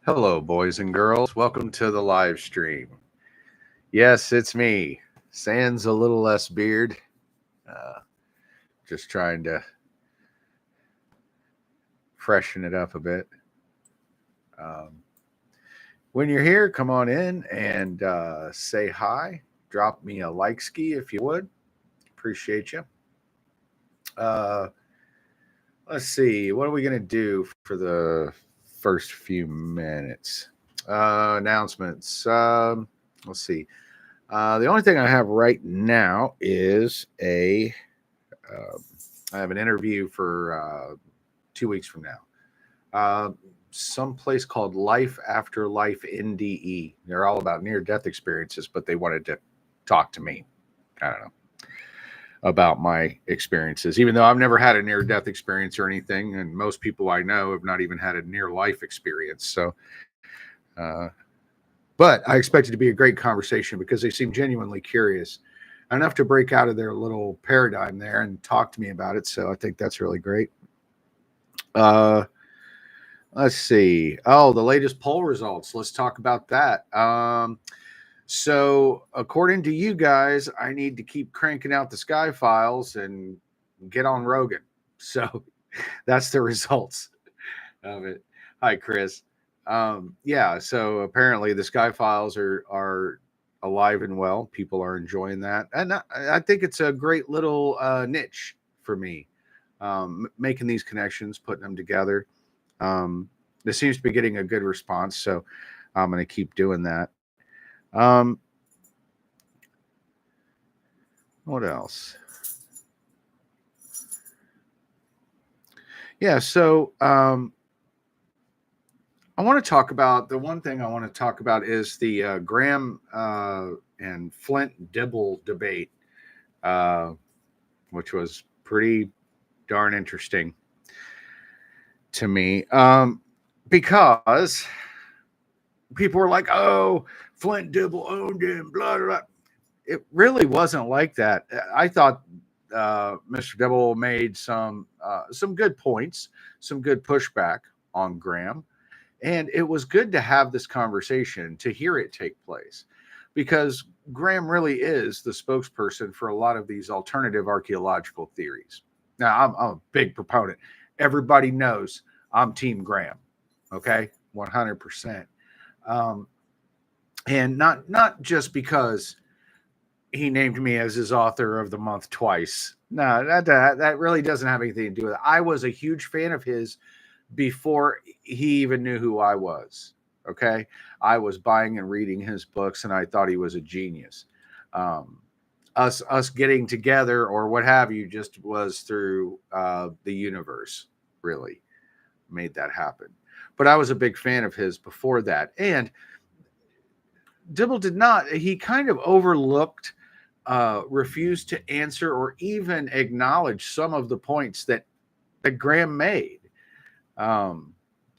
Hello, boys and girls. Welcome to the live stream. Yes, it's me. Sans a little less beard. Uh, just trying to freshen it up a bit. Um, when you're here, come on in and say hi. Drop me a like ski if you would. Appreciate you. Uh, let's see. What are we going to do for the first few minutes? Announcements. Let's see. The only thing I have right now is uh, I have an interview for 2 weeks from now. Some place called Life After Life NDE. They're all about near death experiences, but they wanted to talk to me. I don't know about my experiences, even though I've never had a near death experience or anything, and most people I know have not even had a near life experience. So, uh, but I expect it to be a great conversation because they seem genuinely curious enough to break out of their little paradigm there and talk to me about it. So I think that's really great. Uh, let's see. Oh, the latest poll results. Let's talk about that. So according to you guys, I need to keep cranking out the Sky Files and get on Rogan. So that's the results of it. Hi, Chris. Yeah. So apparently the Sky Files are alive and well. People are enjoying that, and I think it's a great little niche for me. Making these connections, putting them together. This seems to be getting a good response, so I'm going to keep doing that. What else? Yeah, so I want to talk about the one thing I want to talk about is the Graham and Flint Dibble debate, uh, which was pretty darn interesting to me because people were like, "Oh, Flint Dibble owned him," blah blah. Blah. It really wasn't like that. I thought Mr. Dibble made some good points, some good pushback on Graham. And it was good to have this conversation, to hear it take place, because Graham really is the spokesperson for a lot of these alternative archaeological theories. Now, I'm a big proponent. Everybody knows I'm Team Graham, okay, 100%. Um, and not just because he named me as his author of the month twice. No, that really doesn't have anything to do with it. I was a huge fan of his before he even knew who I was. Okay. I was buying and reading his books and I thought he was a genius. Um, us getting together or what have you just was through the universe, really made that happen. But I was a big fan of his before that. And Dibble did not, he kind of overlooked, refused to answer or even acknowledge some of the points that Graham made. Um,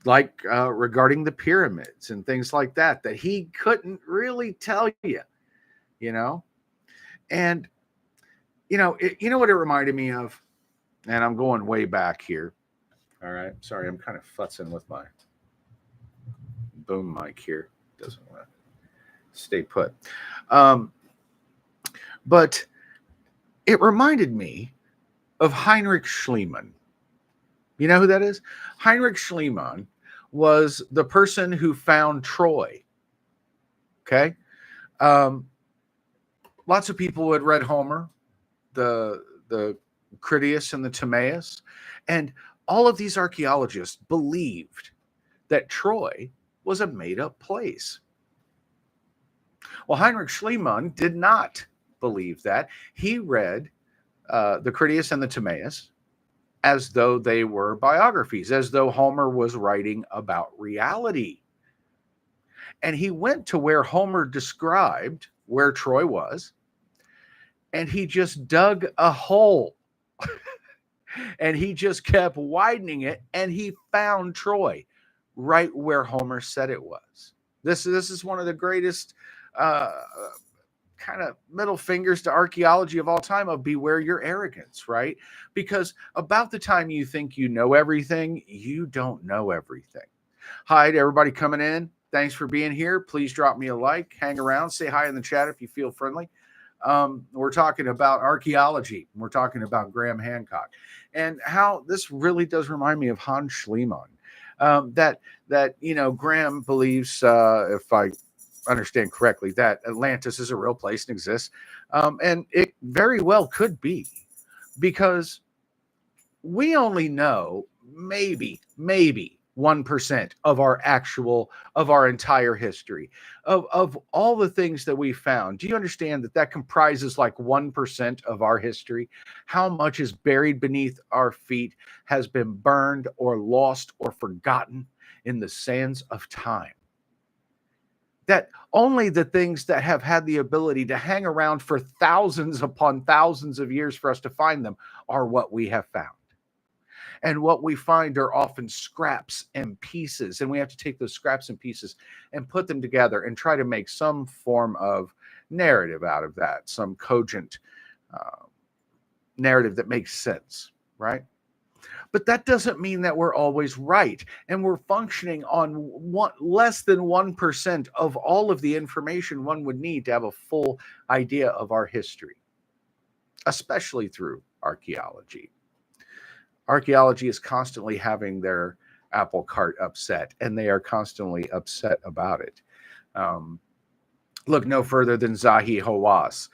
like regarding the pyramids and things like that he couldn't really tell you know. And you know what it reminded me of, and I'm going way back here. All right, sorry, I'm kind of futzing with my boom mic here. Doesn't want to stay put. Um, but it reminded me of Heinrich Schliemann. You know who that is? Heinrich Schliemann was the person who found Troy. Okay. Um, Lots of people had read Homer, the Critias and the Timaeus, and all of these archaeologists believed that Troy was a made-up place. Well, Heinrich Schliemann did not believe that. He read the Critias and the Timaeus as though they were biographies, as though Homer was writing about reality. And he went to where Homer described where Troy was, and he just dug a hole. And he just kept widening it, and he found Troy right where Homer said it was. This is one of the greatest uh, kind of middle fingers to archaeology of all time, of beware your arrogance, right? Because about the time you think you know everything, you don't know everything. Hi to everybody coming in. Thanks for being here. Please drop me a like, hang around, say hi in the chat if you feel friendly. We're talking about archaeology. We're talking about Graham Hancock and how this really does remind me of Hans Schliemann. That Graham believes, if I understand correctly, that Atlantis is a real place and exists, and it very well could be, because we only know maybe 1% of our entire history, of all the things that we found. Do you understand that comprises like 1% of our history? How much is buried beneath our feet, has been burned or lost or forgotten in the sands of time? That only the things that have had the ability to hang around for thousands upon thousands of years for us to find them are what we have found. And what we find are often scraps and pieces. And we have to take those scraps and pieces and put them together and try to make some form of narrative out of that, some cogent narrative that makes sense, right? But that doesn't mean that we're always right. And we're functioning on less than 1% of all of the information one would need to have a full idea of our history, especially through archaeology. Archaeology is constantly having their apple cart upset, and they are constantly upset about it. Look no further than Zahi Hawass.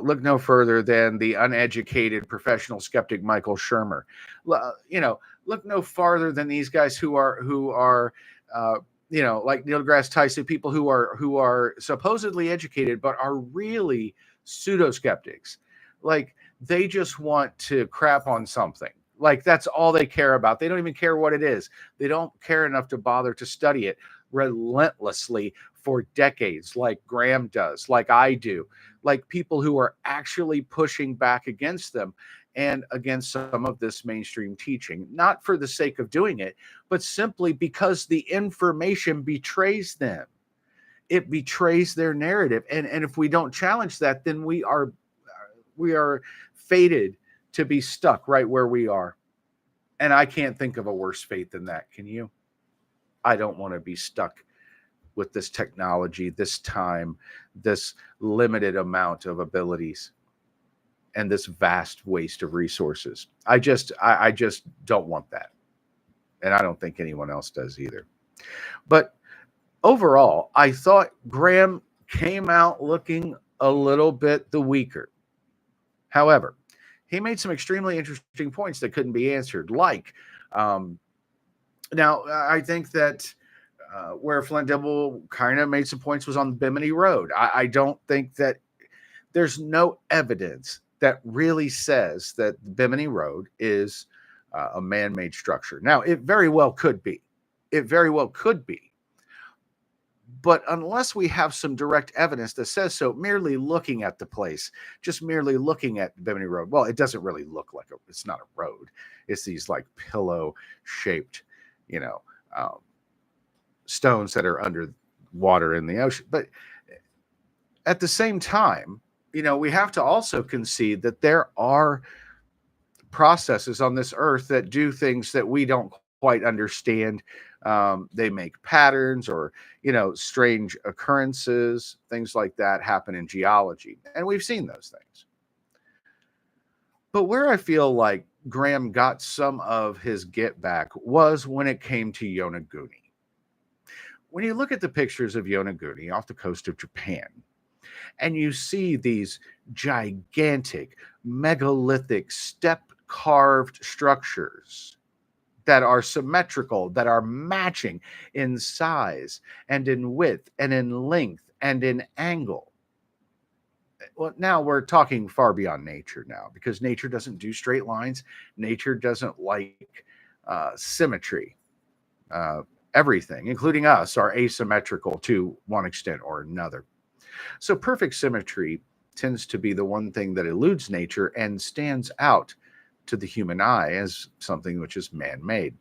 Look no further than the uneducated professional skeptic Michael Shermer. Look no farther than these guys who are like Neil deGrasse Tyson, people who are supposedly educated but are really pseudo skeptics. Like, they just want to crap on something. Like, that's all they care about. They don't even care what it is. They don't care enough to bother to study it relentlessly for decades, like Graham does, like I do, like people who are actually pushing back against them and against some of this mainstream teaching, not for the sake of doing it, but simply because the information betrays them. It betrays their narrative. And if we don't challenge that, then we are fated to be stuck right where we are. And I can't think of a worse fate than that. Can you? I don't want to be stuck with this technology, this time, this limited amount of abilities, and this vast waste of resources. I just don't want that. And I don't think anyone else does either. But overall, I thought Graham came out looking a little bit the weaker. However, he made some extremely interesting points that couldn't be answered. Like, now, I think that where Flint Dibble kind of made some points was on the Bimini Road. I don't think that there's no evidence that really says that the Bimini Road is a man-made structure. Now, it very well could be. It very well could be. But unless we have some direct evidence that says so, merely looking at the place, just merely looking at Bimini Road, well, it doesn't really look like it's not a road. It's these like pillow-shaped, stones that are under water in the ocean. But at the same time, we have to also concede that there are processes on this earth that do things that we don't quite understand. They make patterns or, strange occurrences, things like that happen in geology. And we've seen those things. But where I feel like Graham got some of his get back was when it came to Yonaguni. When you look at the pictures of Yonaguni off the coast of Japan, and you see these gigantic, megalithic, step-carved structures that are symmetrical, that are matching in size and in width and in length and in angle. Well, now we're talking far beyond nature now, because nature doesn't do straight lines. Nature doesn't like symmetry. Everything, including us, are asymmetrical to one extent or another. So perfect symmetry tends to be the one thing that eludes nature and stands out to the human eye as something which is man-made.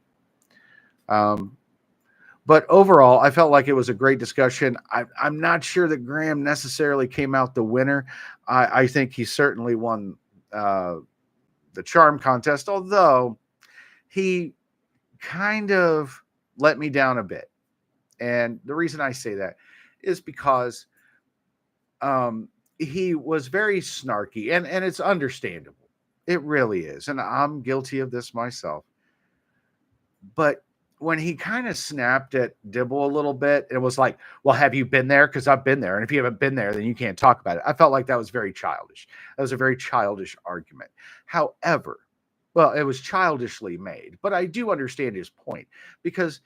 But overall, I felt like it was a great discussion. I'm not sure that Graham necessarily came out the winner. I think he certainly won the charm contest, although he kind of let me down a bit. And the reason I say that is because he was very snarky, and it's understandable. It really is. And I'm guilty of this myself. But when he kind of snapped at Dibble a little bit, it was like, well, have you been there? Because I've been there. And if you haven't been there, then you can't talk about it. I felt like that was very childish. That was a very childish argument. However, well, it was childishly made, but I do understand his point, because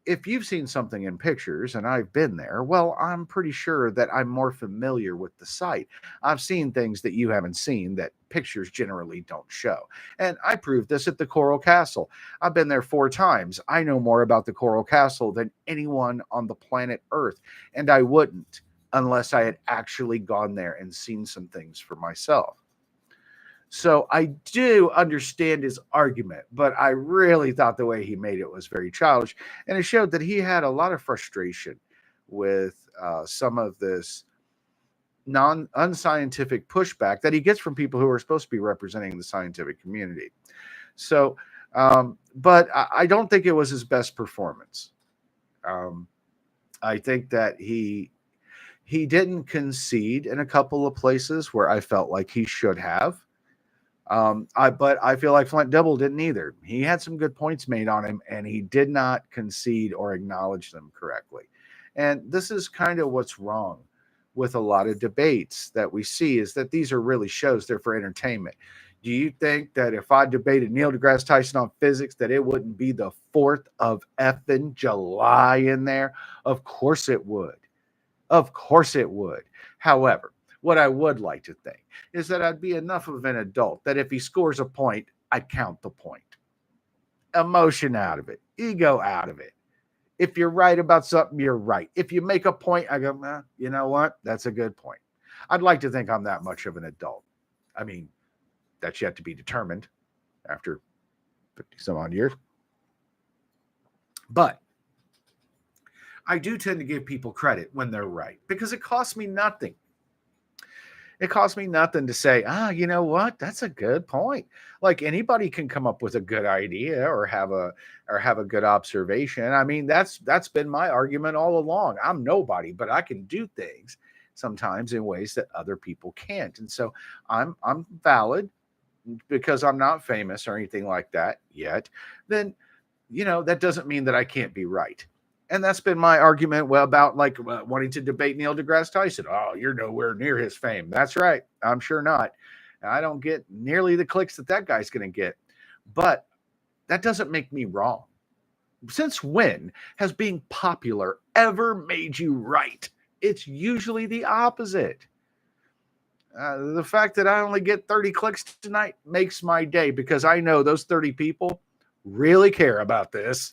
if you've seen something in pictures and I've been there, well, I'm pretty sure that I'm more familiar with the site. I've seen things that you haven't seen that pictures generally don't show. And I proved this at the Coral Castle. I've been there 4 times. I know more about the Coral Castle than anyone on the planet Earth. And I wouldn't unless I had actually gone there and seen some things for myself. So I do understand his argument, but I really thought the way he made it was very childish. And it showed that he had a lot of frustration with some of this unscientific pushback that he gets from people who are supposed to be representing the scientific community. So, but I don't think it was his best performance. I think that he didn't concede in a couple of places where I felt like he should have. But I feel like Flint Dibble didn't either. He had some good points made on him, and he did not concede or acknowledge them correctly. And this is kind of what's wrong with a lot of debates that we see, is that these are really shows. They're for entertainment. Do you think that if I debated Neil deGrasse Tyson on physics, that it wouldn't be the 4th of effing July in there? Of course it would. Of course it would. However, what I would like to think is that I'd be enough of an adult that if he scores a point, I count the point. Emotion out of it, ego out of it. If you're right about something, you're right. If you make a point, I go, you know what? That's a good point. I'd like to think I'm that much of an adult. I mean, that's yet to be determined after 50 some odd years. But I do tend to give people credit when they're right, because it costs me nothing. It costs me nothing to say, you know what? That's a good point. Like, anybody can come up with a good idea or have a good observation. I mean, that's been my argument all along. I'm nobody, but I can do things sometimes in ways that other people can't. And so I'm valid, because I'm not famous or anything like that yet. Then, that doesn't mean that I can't be right. And that's been my argument about wanting to debate Neil deGrasse Tyson. Oh, you're nowhere near his fame. That's right. I'm sure not. I don't get nearly the clicks that guy's going to get. But that doesn't make me wrong. Since when has being popular ever made you right? It's usually the opposite. The fact that I only get 30 clicks tonight makes my day, because I know those 30 people really care about this.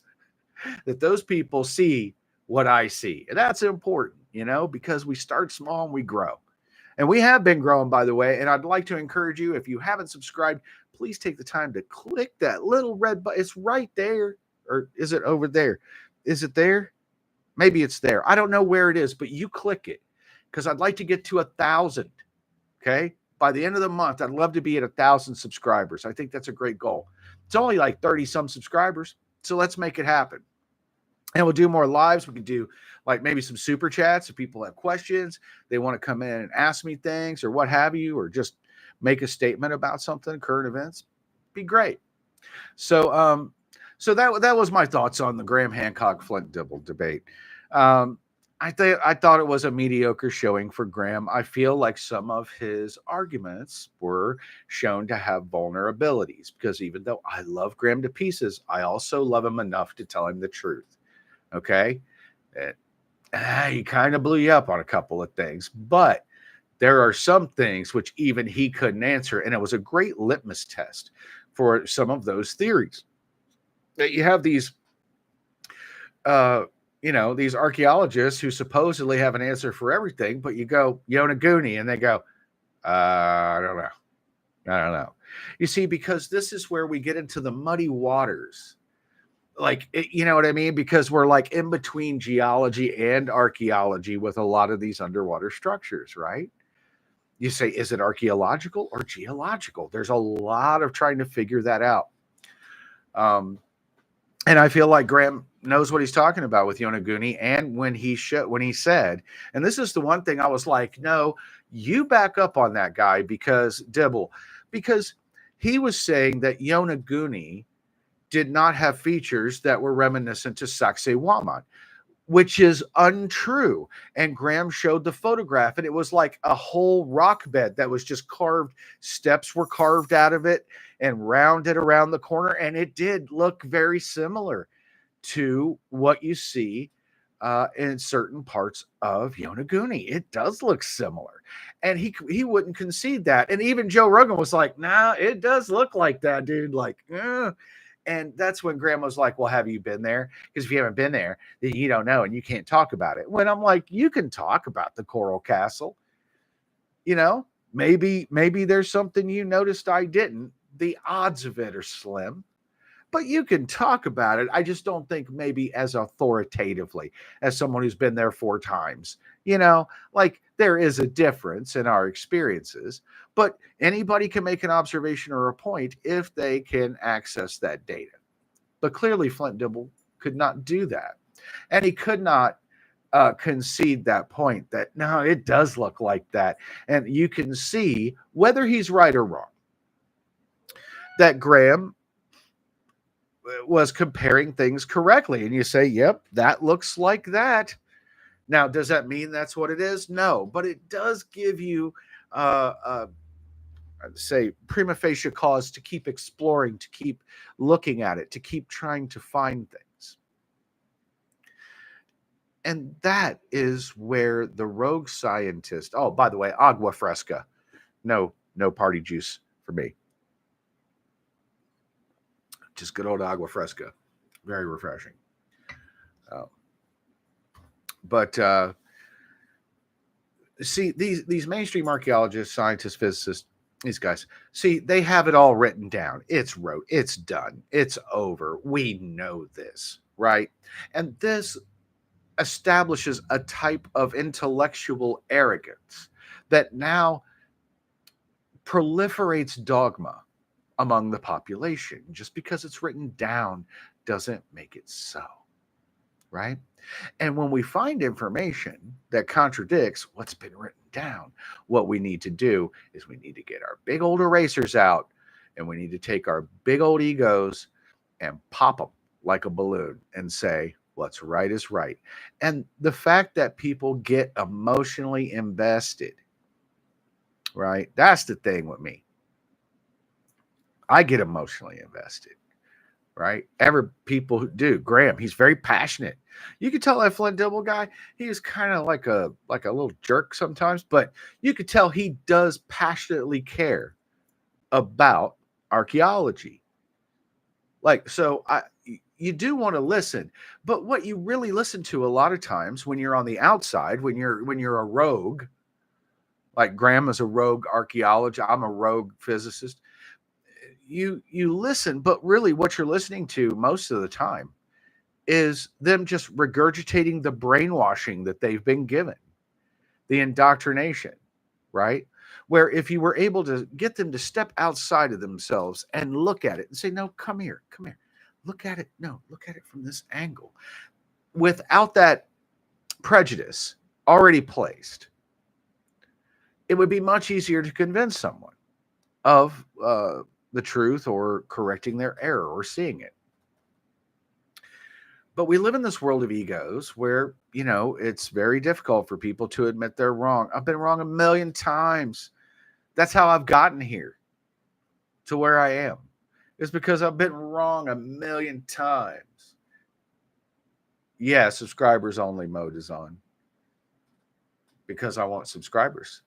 That those people see what I see. And that's important, because we start small and we grow. And we have been growing, by the way. And I'd like to encourage you, if you haven't subscribed, please take the time to click that little red button. It's right there. Or is it over there? Is it there? Maybe it's there. I don't know where it is, but you click it, because I'd like to get to 1,000. Okay. By the end of the month, I'd love to be at 1,000 subscribers. I think that's a great goal. It's only like 30 some subscribers. So let's make it happen. And we'll do more lives. We can do like maybe some super chats if people have questions. They want to come in and ask me things or what have you, or just make a statement about something, current events. Be great. So, so that was my thoughts on the Graham Hancock Flint Dibble debate. I thought it was a mediocre showing for Graham. I feel like some of his arguments were shown to have vulnerabilities, because even though I love Graham to pieces, I also love him enough to tell him the truth. Okay. He kind of blew you up on a couple of things, but there are some things which even he couldn't answer. And it was a great litmus test for some of those theories. That you have these, these archaeologists who supposedly have an answer for everything, but you go Yonaguni and they go, I don't know. You see, because this is where we get into the muddy waters. Like, you know what I mean? Because we're like in between geology and archaeology with a lot of these underwater structures, right? You say, is it archaeological or geological? There's a lot of trying to figure that out. And I feel like Graham knows what he's talking about with Yonaguni. And when he said, and this is the one thing I was like, no, you back up on that guy, because Dibble, because he was saying that Yonaguni did not have features that were reminiscent to Sacsayhuaman, which is untrue. And Graham showed the photograph, and it was like a whole rock bed that was just carved. Steps were carved out of it and rounded around the corner, and it did look very similar to what you see in certain parts of Yonaguni. It does look similar, and he wouldn't concede that. And even Joe Rogan was like, "Nah, it does look like that, dude." Like, and that's when Graham was like, "Well, have you been there? Because if you haven't been there, then you don't know, and you can't talk about it." When I'm like, "You can talk about the Coral Castle. You know, maybe there's something you noticed I didn't. The odds of it are slim." But you can talk about it. I just don't think maybe as authoritatively as someone who's been there 4 times. Like there is a difference in our experiences, but anybody can make an observation or a point if they can access that data. But clearly Flint Dibble could not do that. And he could not concede that point that, no, it does look like that. And you can see whether he's right or wrong, that Graham was comparing things correctly. And you say, yep, that looks like that. Now, does that mean that's what it is? No, but it does give you, say, prima facie cause to keep exploring, to keep looking at it, to keep trying to find things. And that is where the rogue scientist, oh, by the way, agua fresca. No party juice for me. Just good old agua fresca. Very refreshing. But see, these mainstream archaeologists, scientists, physicists, these guys, see, they have it all written down. It's wrote. It's done. It's over. We know this, right? And this establishes a type of intellectual arrogance that now proliferates dogma among the population. Just because it's written down doesn't make it so, right? And when we find information that contradicts what's been written down, what we need to do is we need to get our big old erasers out, and we need to take our big old egos and pop them like a balloon and say, what's right is right. And the fact that people get emotionally invested, right? That's the thing with me. I get emotionally invested, right? People who do. Graham, he's very passionate. You could tell that Flint Dibble guy, he is kind of like a little jerk sometimes, but you could tell he does passionately care about archaeology. Like, so you do want to listen, but what you really listen to a lot of times when you're on the outside, when you're a rogue, like Graham is a rogue archaeologist, I'm a rogue physicist. You listen, but really what you're listening to most of the time is them just regurgitating the brainwashing that they've been given, the indoctrination, right? Where if you were able to get them to step outside of themselves and look at it and say, no, come here, look at it. No, look at it from this angle. Without that prejudice already placed, it would be much easier to convince someone of the truth or correcting their error or seeing it. But we live in this world of egos where, it's very difficult for people to admit they're wrong. I've been wrong 1,000,000 times. That's how I've gotten here to where I am. It's because I've been wrong 1,000,000 times. Yeah, subscribers only mode is on because I want subscribers.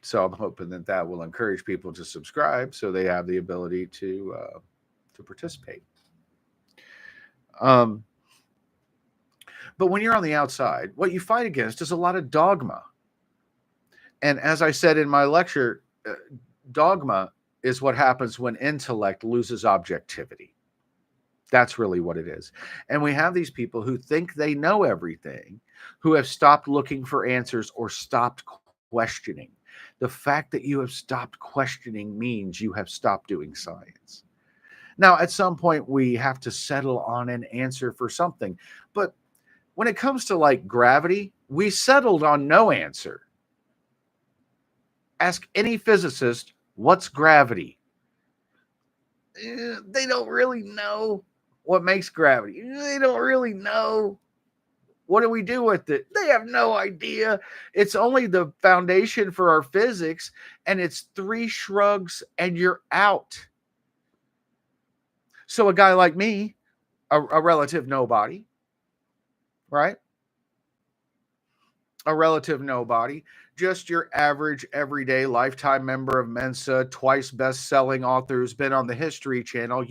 So I'm hoping that will encourage people to subscribe so they have the ability to participate. But when you're on the outside, what you fight against is a lot of dogma. And as I said in my lecture, dogma is what happens when intellect loses objectivity. That's really what it is. And we have these people who think they know everything, who have stopped looking for answers or stopped questioning. The fact that you have stopped questioning means you have stopped doing science. Now, at some point, we have to settle on an answer for something. But when it comes to like gravity, we settled on no answer. Ask any physicist, what's gravity? They don't really know what makes gravity. They don't really know. What do we do with it? They have no idea. It's only the foundation for our physics, and it's 3 shrugs and you're out. So a guy like me, a relative nobody, right? A relative nobody, just your average, everyday, lifetime member of Mensa, twice best-selling author who's been on the History Channel,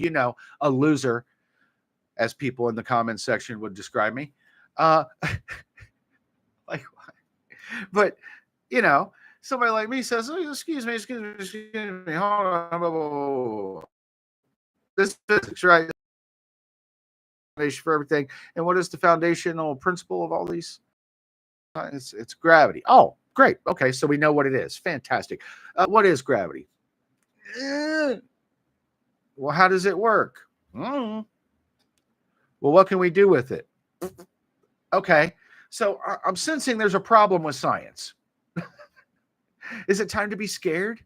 a loser, as people in the comments section would describe me. Like, but, somebody like me says, oh, excuse me, hold on. This physics, right? Foundation for everything. And what is the foundational principle of all these? It's gravity. Oh, great. Okay, so we know what it is. Fantastic. What is gravity? Well, how does it work? Well, what can we do with it? Okay, so I'm sensing there's a problem with science. Is it time to be scared?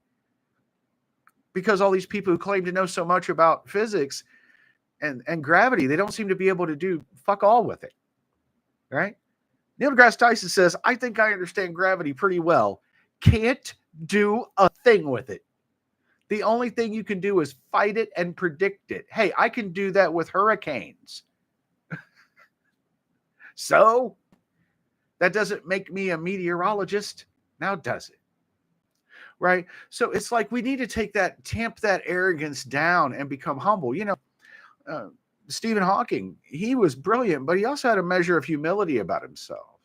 Because all these people who claim to know so much about physics and gravity, they don't seem to be able to do fuck all with it, right? Neil deGrasse Tyson says, I think I understand gravity pretty well. Can't do a thing with it. The only thing you can do is fight it and predict it. Hey, I can do that with hurricanes. So that doesn't make me a meteorologist. Now does it? Right? So it's like we need to tamp that arrogance down and become humble. Stephen Hawking, he was brilliant, but he also had a measure of humility about himself,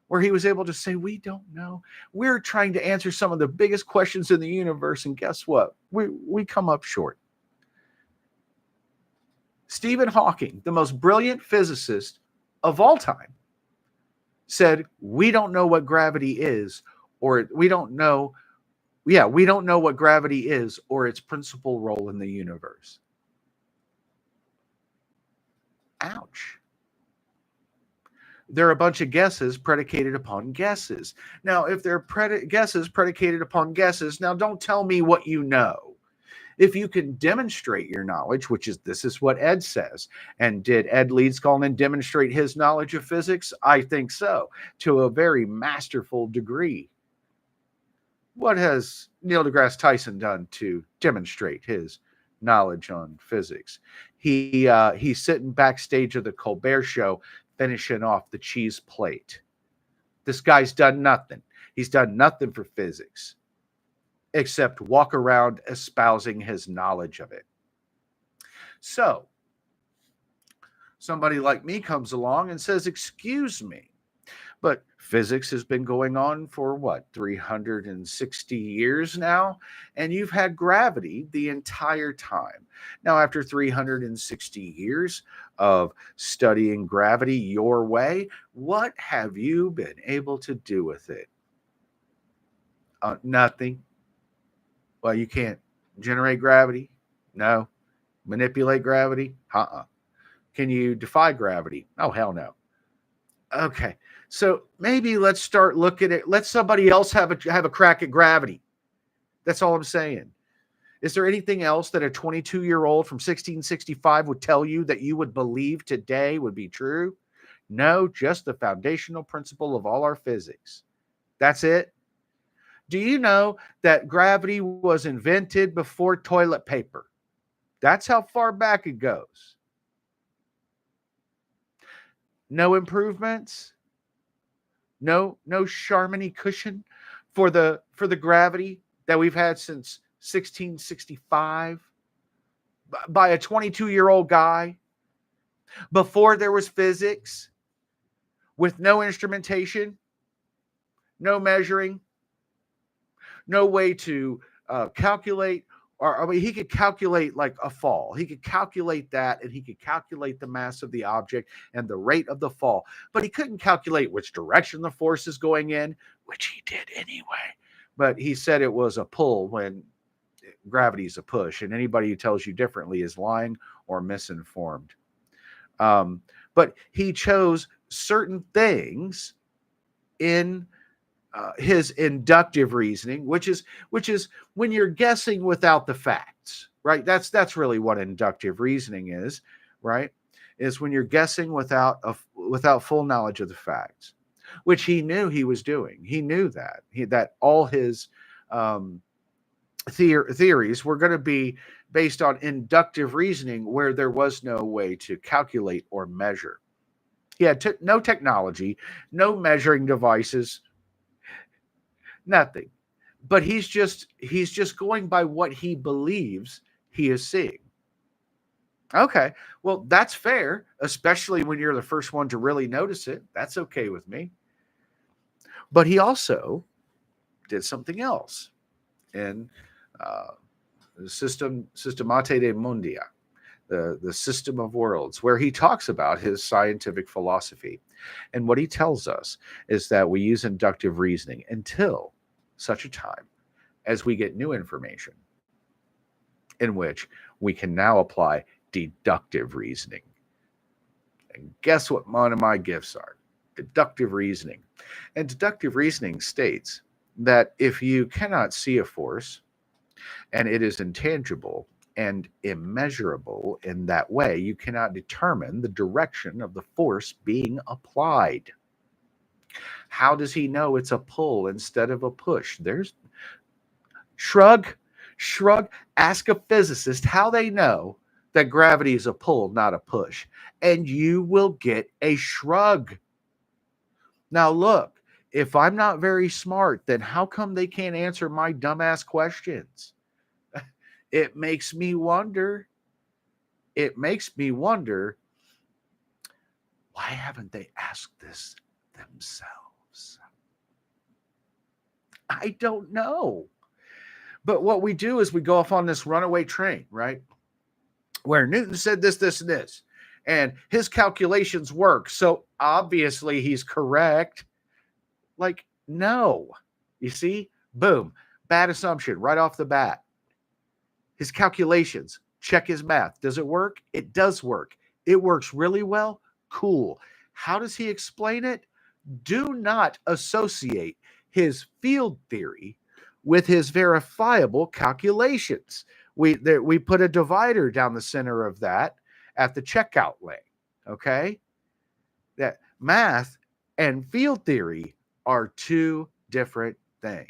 where he was able to say, we don't know. We're trying to answer some of the biggest questions in the universe, and guess what? We come up short. Stephen Hawking, the most brilliant physicist of all time, said, we don't know what gravity is, or we don't know what gravity is or its principal role in the universe. Ouch. They're a bunch of guesses predicated upon guesses. Now, if they're guesses predicated upon guesses, now don't tell me what you know. If you can demonstrate your knowledge, this is what Ed says. And did Ed Leedskalnin demonstrate his knowledge of physics? I think so, to a very masterful degree. What has Neil deGrasse Tyson done to demonstrate his knowledge on physics? He's sitting backstage of the Colbert Show, finishing off the cheese plate. This guy's done nothing. He's done nothing for physics except walk around espousing his knowledge of it. So somebody like me comes along and says, excuse me, but physics has been going on for 360 years now, and you've had gravity the entire time. Now, after 360 years of studying gravity your way, what have you been able to do with it? Nothing. Well, you can't generate gravity? No. Manipulate gravity? Can you defy gravity? Oh, hell no. Okay. So maybe let's start looking at, let somebody else have a crack at gravity. That's all I'm saying. Is there anything else that a 22-year-old from 1665 would tell you that you would believe today would be true? No, just the foundational principle of all our physics. That's it. Do you know that gravity was invented before toilet paper? That's how far back it goes. No improvements. No Charmony cushion for the gravity that we've had since 1665 by a 22-year-old guy before there was physics, with no instrumentation, no measuring, no way to calculate. He could calculate like a fall. He could calculate that, and he could calculate the mass of the object and the rate of the fall. But he couldn't calculate which direction the force is going in, which he did anyway. but he said it was a pull when gravity is a push, and anybody who tells you differently is lying or misinformed. But he chose certain things in his inductive reasoning, which is when you're guessing without the facts, right? That's really what inductive reasoning is, right? Is when you're guessing without full knowledge of the facts, which he knew he was doing. He knew that all his theories were going to be based on inductive reasoning, where there was no way to calculate or measure. He had no technology, no measuring devices, nothing. But he's just going by what he believes he is seeing. Okay, well, that's fair, especially when you're the first one to really notice it. That's okay with me. But he also did something else in the Systemate de Mundia, the system of worlds, where he talks about his scientific philosophy. And what he tells us is that we use inductive reasoning until such a time as we get new information in which we can now apply deductive reasoning. And guess what one of my gifts are? Deductive reasoning. And deductive reasoning states that if you cannot see a force and it is intangible and immeasurable in that way, you cannot determine the direction of the force being applied. How does he know it's a pull instead of a push? There's shrug. Ask a physicist how they know that gravity is a pull, not a push, and you will get a shrug. Now look, if I'm not very smart, then how come they can't answer my dumbass questions? It makes me wonder. Why haven't they asked this themselves? I don't know. But what we do is we go off on this runaway train, right? Where Newton said this, this, and this, and his calculations work, so obviously he's correct. Like, no. You see? Boom. Bad assumption right off the bat. His calculations, check his math. Does it work? It does work. It works really well. Cool. How does he explain it? Do not associate his field theory with his verifiable calculations. We put a divider down the center of that at the checkout lane. Okay? That math and field theory are two different things.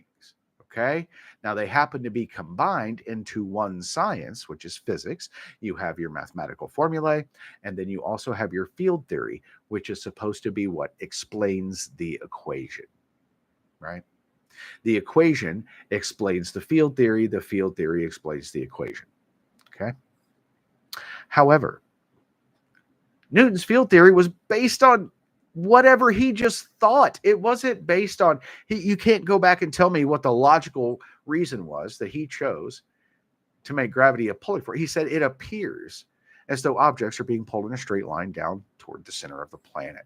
Okay? Now, they happen to be combined into one science, which is physics. You have your mathematical formulae, and then you also have your field theory, which is supposed to be what explains the equation, right? The equation explains the field theory explains the equation, okay? However, Newton's field theory was based on whatever he just thought. It wasn't based on, you can't go back and tell me what the logical reason was that he chose to make gravity a pulling force. He said it appears as though objects are being pulled in a straight line down toward the center of the planet.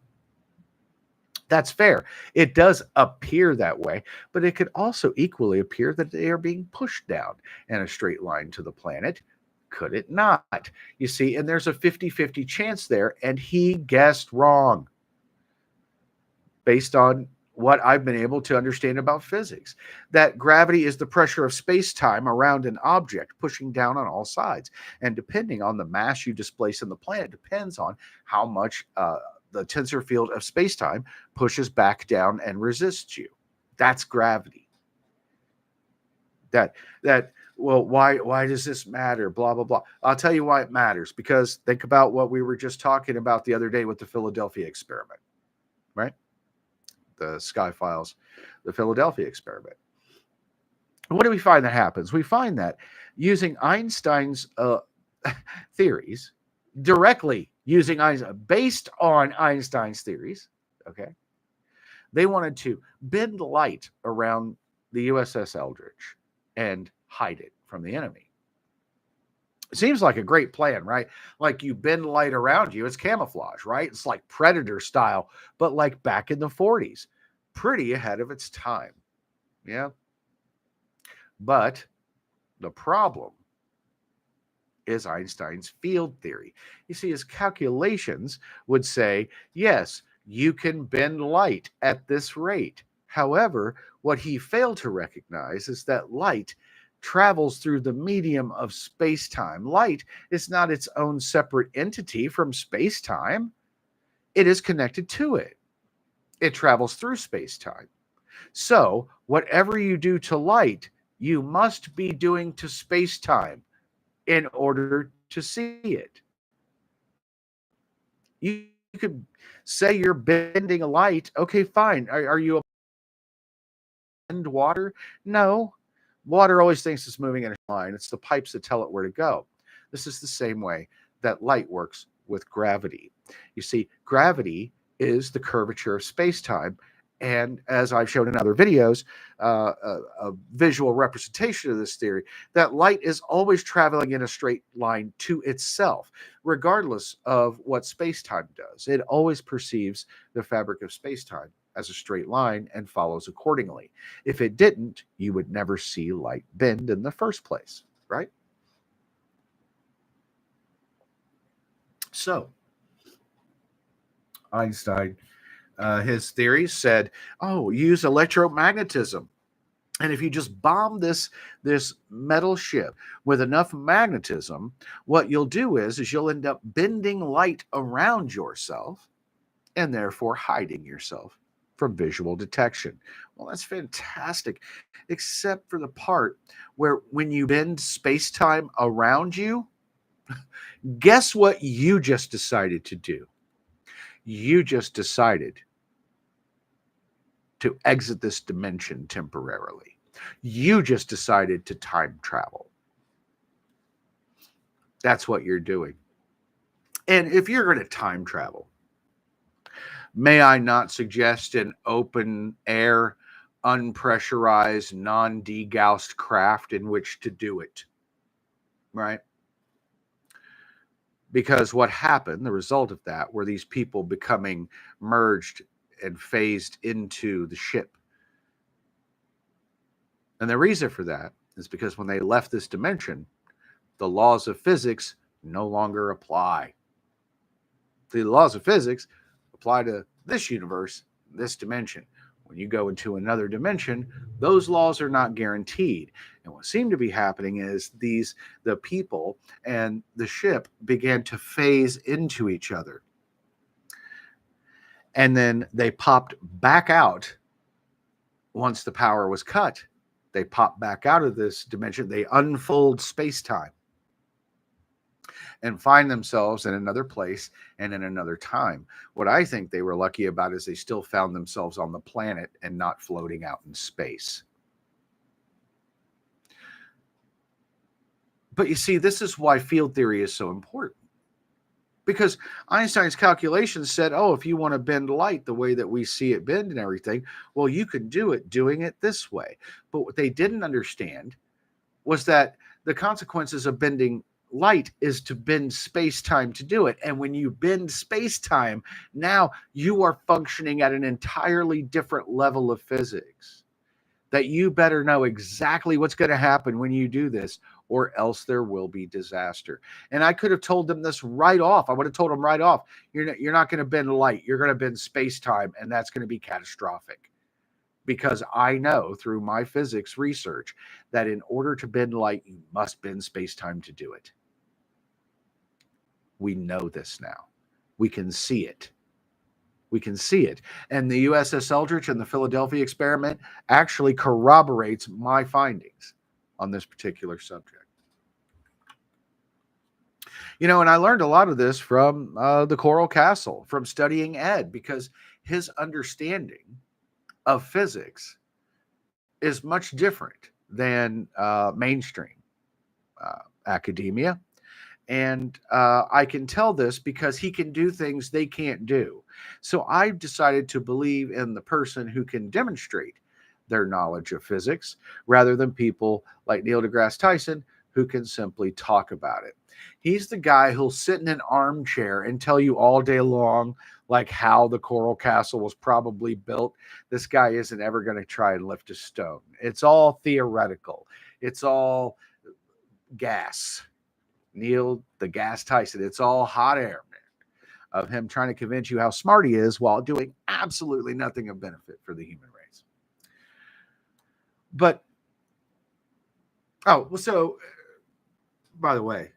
That's fair. It does appear that way, but it could also equally appear that they are being pushed down in a straight line to the planet. Could it not? You see, and there's a 50-50 chance there, and he guessed wrong based on what I've been able to understand about physics, that gravity is the pressure of space-time around an object pushing down on all sides. And depending on the mass you displace in the planet depends on how much the tensor field of space-time pushes back down and resists you. That's gravity. Well, why does this matter? Blah, blah, blah. I'll tell you why it matters. Because think about what we were just talking about the other day with the Philadelphia experiment, right? The Sky Files, the Philadelphia experiment. What do we find that happens? We find that using Einstein's theories, directly using Einstein, based on Einstein's theories, okay, they wanted to bend light around the USS Eldridge and hide it from the enemy. It seems like a great plan, right? Like you bend light around you, it's camouflage, right? It's like Predator style, but like back in the 40s. Pretty ahead of its time. Yeah. But the problem is Einstein's field theory. You see, his calculations would say, yes, you can bend light at this rate. However, what he failed to recognize is that light travels through the medium of space-time. Light is not its own separate entity from space-time. It is connected to it. It travels through space-time. So, whatever you do to light, you must be doing to space-time in order to see it. You could say you're bending a light. Okay, fine. Are you bend water? No. Water always thinks it's moving in a line. It's the pipes that tell it where to go. This is the same way that light works with gravity. You see, gravity is the curvature of space-time. And as I've shown in other videos, a visual representation of this theory, that light is always traveling in a straight line to itself, regardless of what space-time does. It always perceives the fabric of space-time as a straight line and follows accordingly. If it didn't, you would never see light bend in the first place, right? So, Einstein, his theories said, oh, use electromagnetism. And if you just bomb this metal ship with enough magnetism, what you'll do is you'll end up bending light around yourself and therefore hiding yourself from visual detection. Well, that's fantastic, except for the part where when you bend space-time around you, guess what you just decided to do? You just decided to exit this dimension temporarily. You just decided to time travel. That's what you're doing. And if you're going to time travel, may I not suggest an open air, unpressurized, non-degaussed craft in which to do it, right? Because what happened, the result of that, were these people becoming merged and phased into the ship. And the reason for that is because when they left this dimension, the laws of physics no longer apply. The laws of physics apply to this universe, this dimension. When you go into another dimension, those laws are not guaranteed. And what seemed to be happening is the people and the ship began to phase into each other. And then they popped back out once the power was cut. They pop back out of this dimension. They unfold space-time and find themselves in another place and in another time. What I think they were lucky about is they still found themselves on the planet and not floating out in space. But you see, this is why field theory is so important. Because Einstein's calculations said, oh, if you want to bend light the way that we see it bend and everything, well, you can do it doing it this way. But what they didn't understand was that the consequences of bending light is to bend space-time to do it. And when you bend space-time, now you are functioning at an entirely different level of physics. That you better know exactly what's going to happen when you do this, or else there will be disaster. And I could have told them this right off. I would have told them right off, you're not going to bend light. You're going to bend space-time, and that's going to be catastrophic. Because I know through my physics research that in order to bend light, you must bend space-time to do it. We know this now. We can see it. We can see it. And the USS Eldridge and the Philadelphia experiment actually corroborates my findings on this particular subject. You know, and I learned a lot of this from the Coral Castle, from studying Ed, because his understanding of physics is much different than mainstream academia. And I can tell this because he can do things they can't do. So I've decided to believe in the person who can demonstrate their knowledge of physics rather than people like Neil deGrasse Tyson who can simply talk about it. He's the guy who'll sit in an armchair and tell you all day long like how the Coral Castle was probably built. This guy isn't ever going to try and lift a stone. It's all theoretical. It's all gas. Neil deGrasse Tyson. It's all hot air, man, of him trying to convince you how smart he is while doing absolutely nothing of benefit for the human race. But, so, by the way,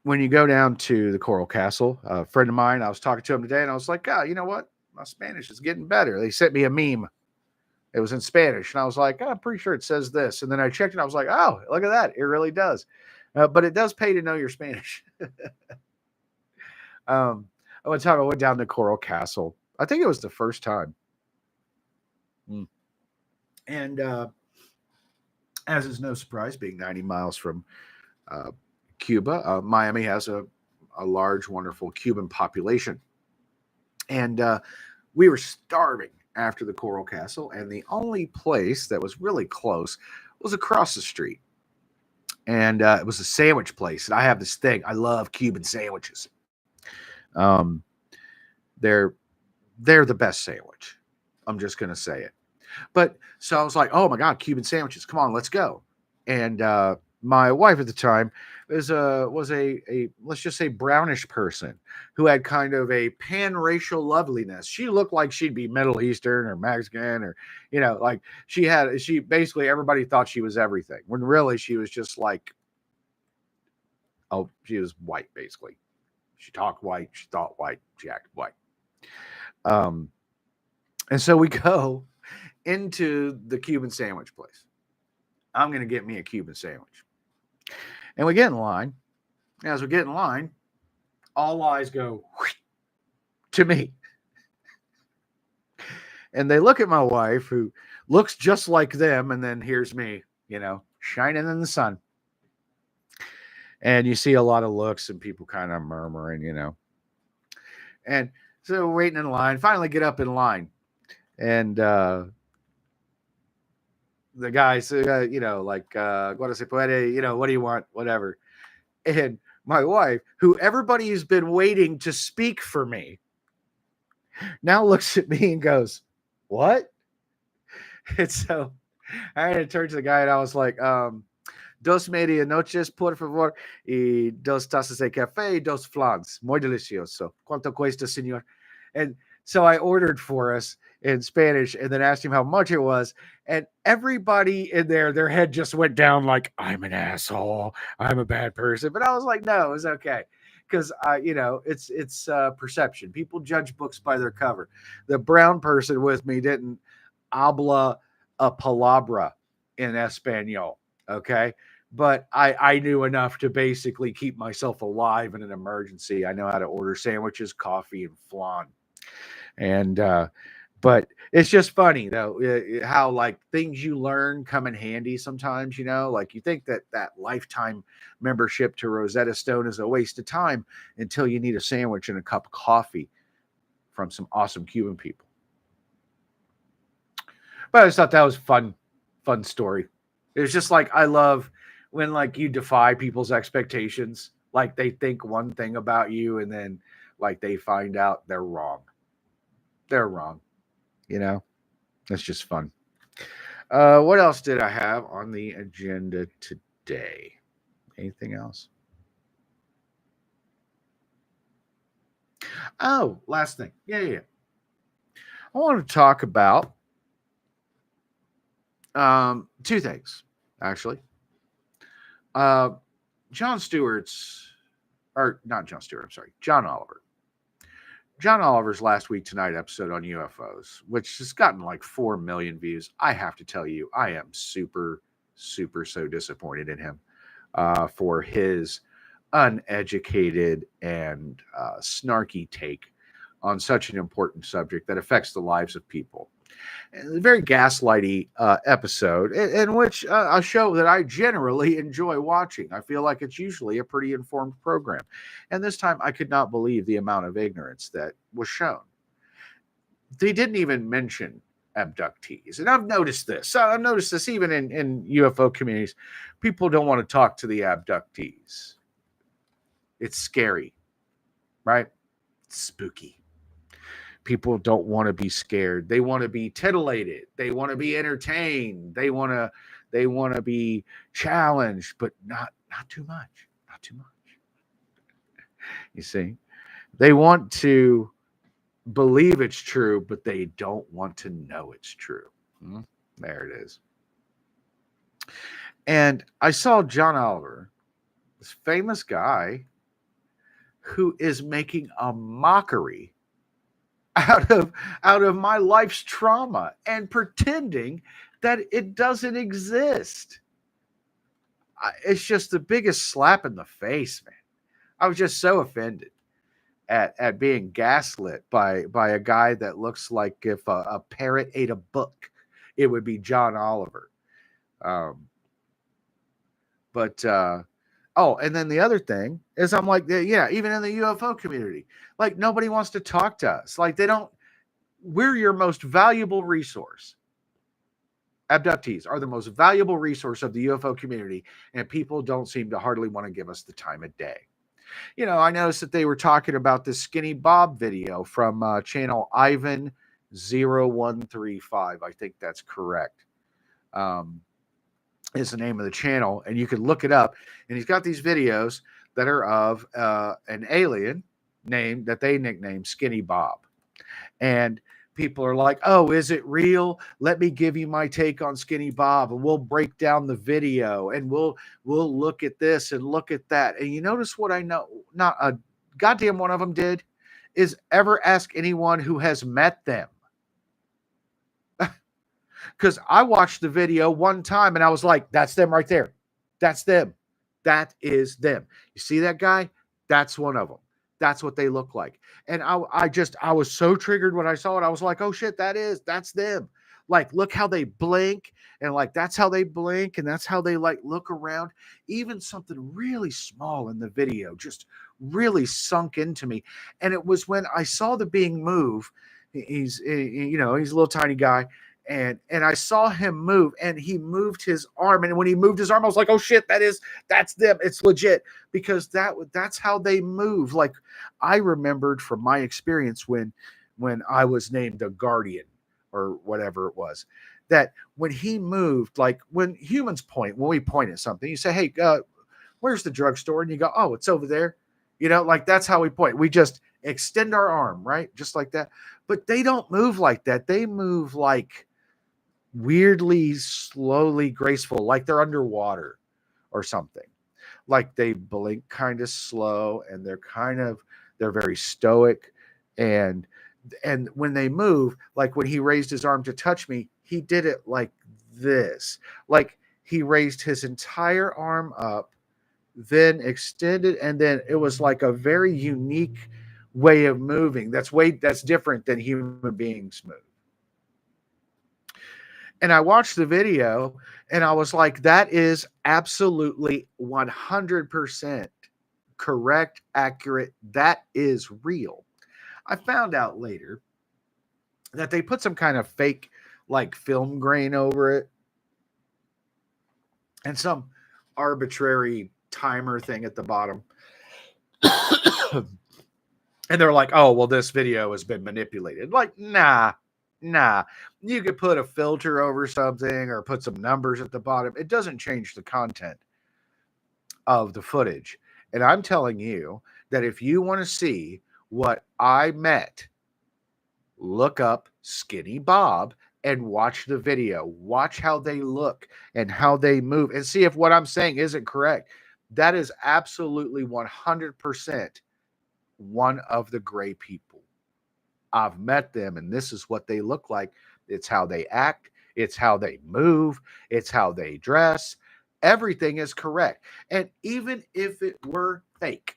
when you go down to the Coral Castle, a friend of mine, I was talking to him today, and I was like, you know what? My Spanish is getting better. They sent me a meme. It was in Spanish, and I was like, I'm pretty sure it says this. And then I checked, and I was like, oh, look at that. It really does. But it does pay to know your Spanish. One time I went down to Coral Castle. I think it was the first time. And as is no surprise, being 90 miles from Cuba, Miami has a large, wonderful Cuban population. And we were starving after the Coral Castle, and the only place that was really close was across the street. And it was a sandwich place. And I have this thing. I love Cuban sandwiches. They're the best sandwich. I'm just going to say it. But so I was like, oh my God, Cuban sandwiches. Come on, let's go. And my wife at the time was a let's just say brownish person who had kind of a pan-racial loveliness. She looked like she'd be Middle Eastern or Mexican, or like she basically, everybody thought she was everything, when really she was just like, she was white basically. She talked white, she thought white, she acted white. And so we go into the Cuban sandwich place. I'm going to get me a Cuban sandwich. And we get in line. As we get in line, all eyes go to me. And they look at my wife, who looks just like them, and then here's me, shining in the sun. And you see a lot of looks and people kind of murmuring, And so we're waiting in line, finally get up in line. And the guy said, "Cuando se puede, what do you want? Whatever." And my wife, who everybody has been waiting to speak for me, now looks at me and goes, "What?" And so I had to turn to the guy, and I was like, "Dos medianoches, por favor, y dos tazas de café, y dos flans. Muy delicioso. ¿Cuánto cuesta, señor?" And so I ordered for us in Spanish, and then asked him how much it was. And everybody in there, their head just went down like, I'm an asshole, I'm a bad person. But I was like, no, it was okay. Because, it's perception. People judge books by their cover. The brown person with me didn't habla a palabra in Espanol, okay? But I knew enough to basically keep myself alive in an emergency. I know how to order sandwiches, coffee, and flan. And but it's just funny though, how like things you learn come in handy sometimes. Like you think that lifetime membership to Rosetta Stone is a waste of time until you need a sandwich and a cup of coffee from some awesome Cuban people. But I just thought that was fun story. It was just like, I love when like you defy people's expectations. Like they think one thing about you, and then like they find out they're wrong. They're wrong. That's just fun. What else did I have on the agenda today? Anything else? Oh, last thing. Yeah. I want to talk about two things, actually. John Oliver. John Oliver's Last Week Tonight episode on UFOs, which has gotten like 4 million views. I have to tell you, I am super, super so disappointed in him for his uneducated and snarky take on such an important subject that affects the lives of people. A very gaslighty episode, in which a show that I generally enjoy watching. I feel like it's usually a pretty informed program. And this time I could not believe the amount of ignorance that was shown. They didn't even mention abductees. And I've noticed this. Even in UFO communities. People don't want to talk to the abductees. It's scary, right? It's spooky. People don't want to be scared. They want to be titillated. They want to be entertained. They want They want to be challenged, but not too much. Not too much. You see, they want to believe it's true, but they don't want to know it's true. There it is. And I saw John Oliver, this famous guy, who is making a mockery out of my life's trauma and pretending that it doesn't exist. It's just the biggest slap in the face, man. I was just so offended at being gaslit by a guy that looks like if a parrot ate a book, it would be John Oliver. And then the other thing is, I'm like, yeah, even in the UFO community, like nobody wants to talk to us. Like we're your most valuable resource. Abductees are the most valuable resource of the UFO community, and people don't seem to hardly want to give us the time of day. You know, I noticed that they were talking about this Skinny Bob video from channel Ivan 0135. I think that's correct. Is the name of the channel, and you can look it up. And he's got these videos that are of an alien name that they nicknamed Skinny Bob. And people are like, oh, is it real? Let me give you my take on Skinny Bob, and we'll break down the video, and we'll look at this and look at that. And you notice what I know, not a goddamn one of them did, is ever ask anyone who has met them. Because I watched the video one time and I was like, that's them right there. That's them. That is them. You see that guy? That's one of them. That's what they look like. And I was so triggered when I saw it. I was like, oh shit, that's them. Like, look how they blink, and like, that's how they blink, and that's how they like look around. Even something really small in the video just really sunk into me. And it was when I saw the being move. He's a little tiny guy. And I saw him move, and he moved his arm. And when he moved his arm, I was like, oh shit, that's them. It's legit, because that's how they move. Like, I remembered from my experience when I was named a guardian or whatever it was, that when he moved, like when humans point, when we point at something, you say, hey, where's the drugstore? And you go, oh, it's over there. You know, like that's how we point. We just extend our arm, right? Just like that. But they don't move like that. They move like weirdly, slowly, graceful, like they're underwater or something. Like they blink kind of slow, and they're very stoic. And when they move, like when he raised his arm to touch me, he did it like this. Like he raised his entire arm up, then extended, and then it was like a very unique way of moving. That's different than human beings move. And I watched the video and I was like, that is absolutely 100% correct, accurate. That is real. I found out later that they put some kind of fake like film grain over it and some arbitrary timer thing at the bottom. And they're like, oh, well, this video has been manipulated. Like, nah. You could put a filter over something or put some numbers at the bottom. It doesn't change the content of the footage. And I'm telling you that if you want to see what I met, look up Skinny Bob and watch the video. Watch how they look and how they move and see if what I'm saying isn't correct. That is absolutely 100% one of the gray people. I've met them, and this is what they look like. It's how they act. It's how they move. It's how they dress. Everything is correct. And even if it were fake,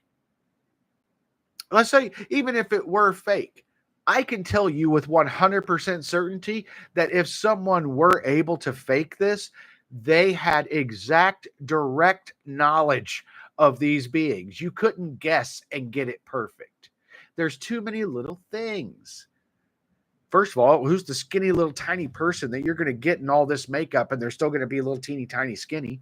let's say even if it were fake, I can tell you with 100% certainty that if someone were able to fake this, they had exact, direct knowledge of these beings. You couldn't guess and get it perfect. There's too many little things. First of all, who's the skinny little tiny person that you're going to get in all this makeup and they're still going to be a little teeny tiny skinny?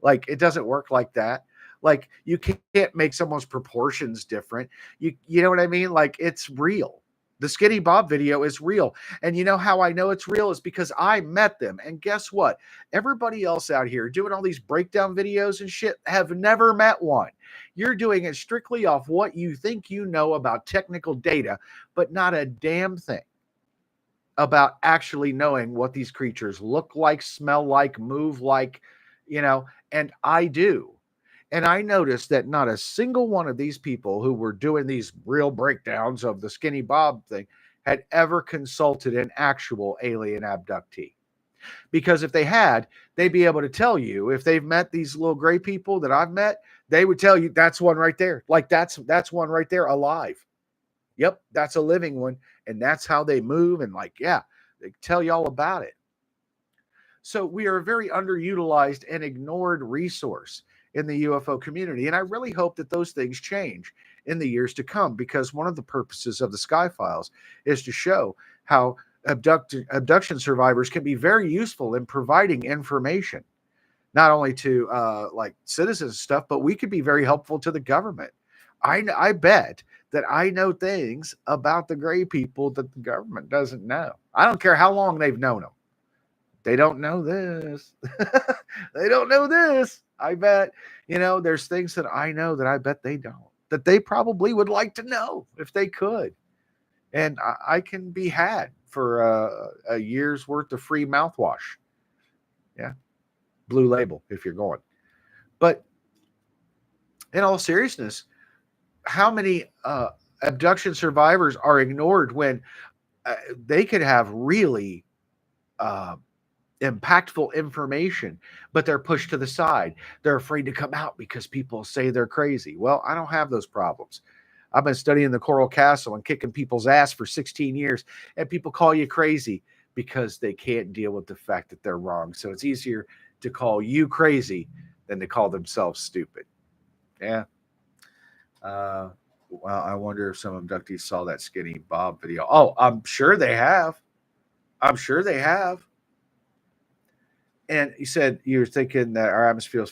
Like, it doesn't work like that. Like, you can't make someone's proportions different. You know what I mean? Like, it's real. The Skinny Bob video is real. And you know how I know it's real is because I met them. And guess what? Everybody else out here doing all these breakdown videos and shit have never met one. You're doing it strictly off what you think you know about technical data, but not a damn thing about actually knowing what these creatures look like, smell like, move like, and I do. And I noticed that not a single one of these people who were doing these real breakdowns of the Skinny Bob thing had ever consulted an actual alien abductee. Because if they had, they'd be able to tell you, if they've met these little gray people that I've met, they would tell you that's one right there. Like that's one right there alive. Yep, that's a living one. And that's how they move. And they tell you all about it. So we are a very underutilized and ignored resource in the UFO community. And I really hope that those things change in the years to come, because one of the purposes of the Sky Files is to show how abduction survivors can be very useful in providing information, not only to citizens and stuff, but we could be very helpful to the government. I bet that I know things about the gray people that the government doesn't know. I don't care how long they've known them. They don't know this. They don't know this. I bet, there's things that I know that I bet they don't, that they probably would like to know if they could. And I can be had for a year's worth of free mouthwash. Yeah. Blue Label if you're going. But in all seriousness, how many abduction survivors are ignored when they could have really impactful information, but they're pushed to the side. They're afraid to come out because people say they're crazy. Well, I don't have those problems. I've been studying the Coral Castle and kicking people's ass for 16 years, and people call you crazy because they can't deal with the fact that they're wrong. So it's easier to call you crazy than to call themselves stupid. Yeah. Well, I wonder if some abductees saw that Skinny Bob video. Oh, I'm sure they have. And you said you were thinking that our atmosphere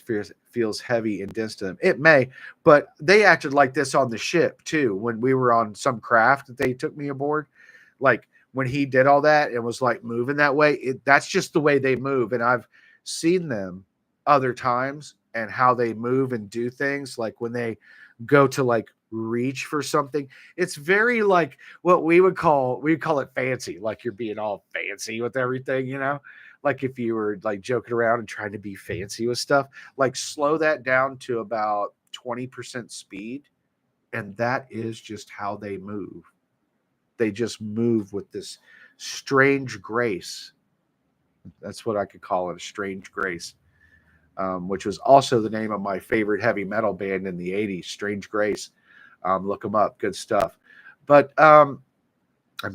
feels heavy and dense to them. It may, but they acted like this on the ship too. When we were on some craft that they took me aboard, like when he did all that and was like moving that way, that's just the way they move. And I've seen them other times and how they move and do things. Like when they go to like reach for something, it's very like what we'd call it fancy. Like you're being all fancy with everything, like if you were like joking around and trying to be fancy with stuff, like slow that down to about 20% speed. And that is just how they move. They just move with this strange grace. That's what I could call it, a strange grace, which was also the name of my favorite heavy metal band in the 80s, Strange Grace. Look them up. Good stuff. But I'm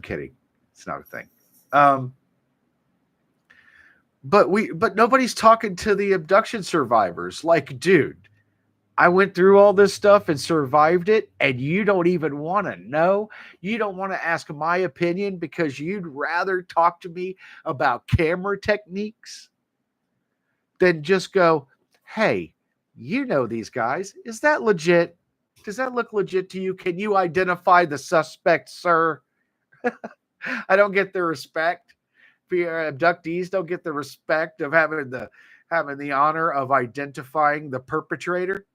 kidding. It's not a thing. But nobody's talking to the abduction survivors. Like, dude, I went through all this stuff and survived it, and you don't even want to know. You don't want to ask my opinion because you'd rather talk to me about camera techniques than just go, hey, you know these guys. Is that legit? Does that look legit to you? Can you identify the suspect, sir? I don't get the respect. Abductees don't get the respect of having the honor of identifying the perpetrator.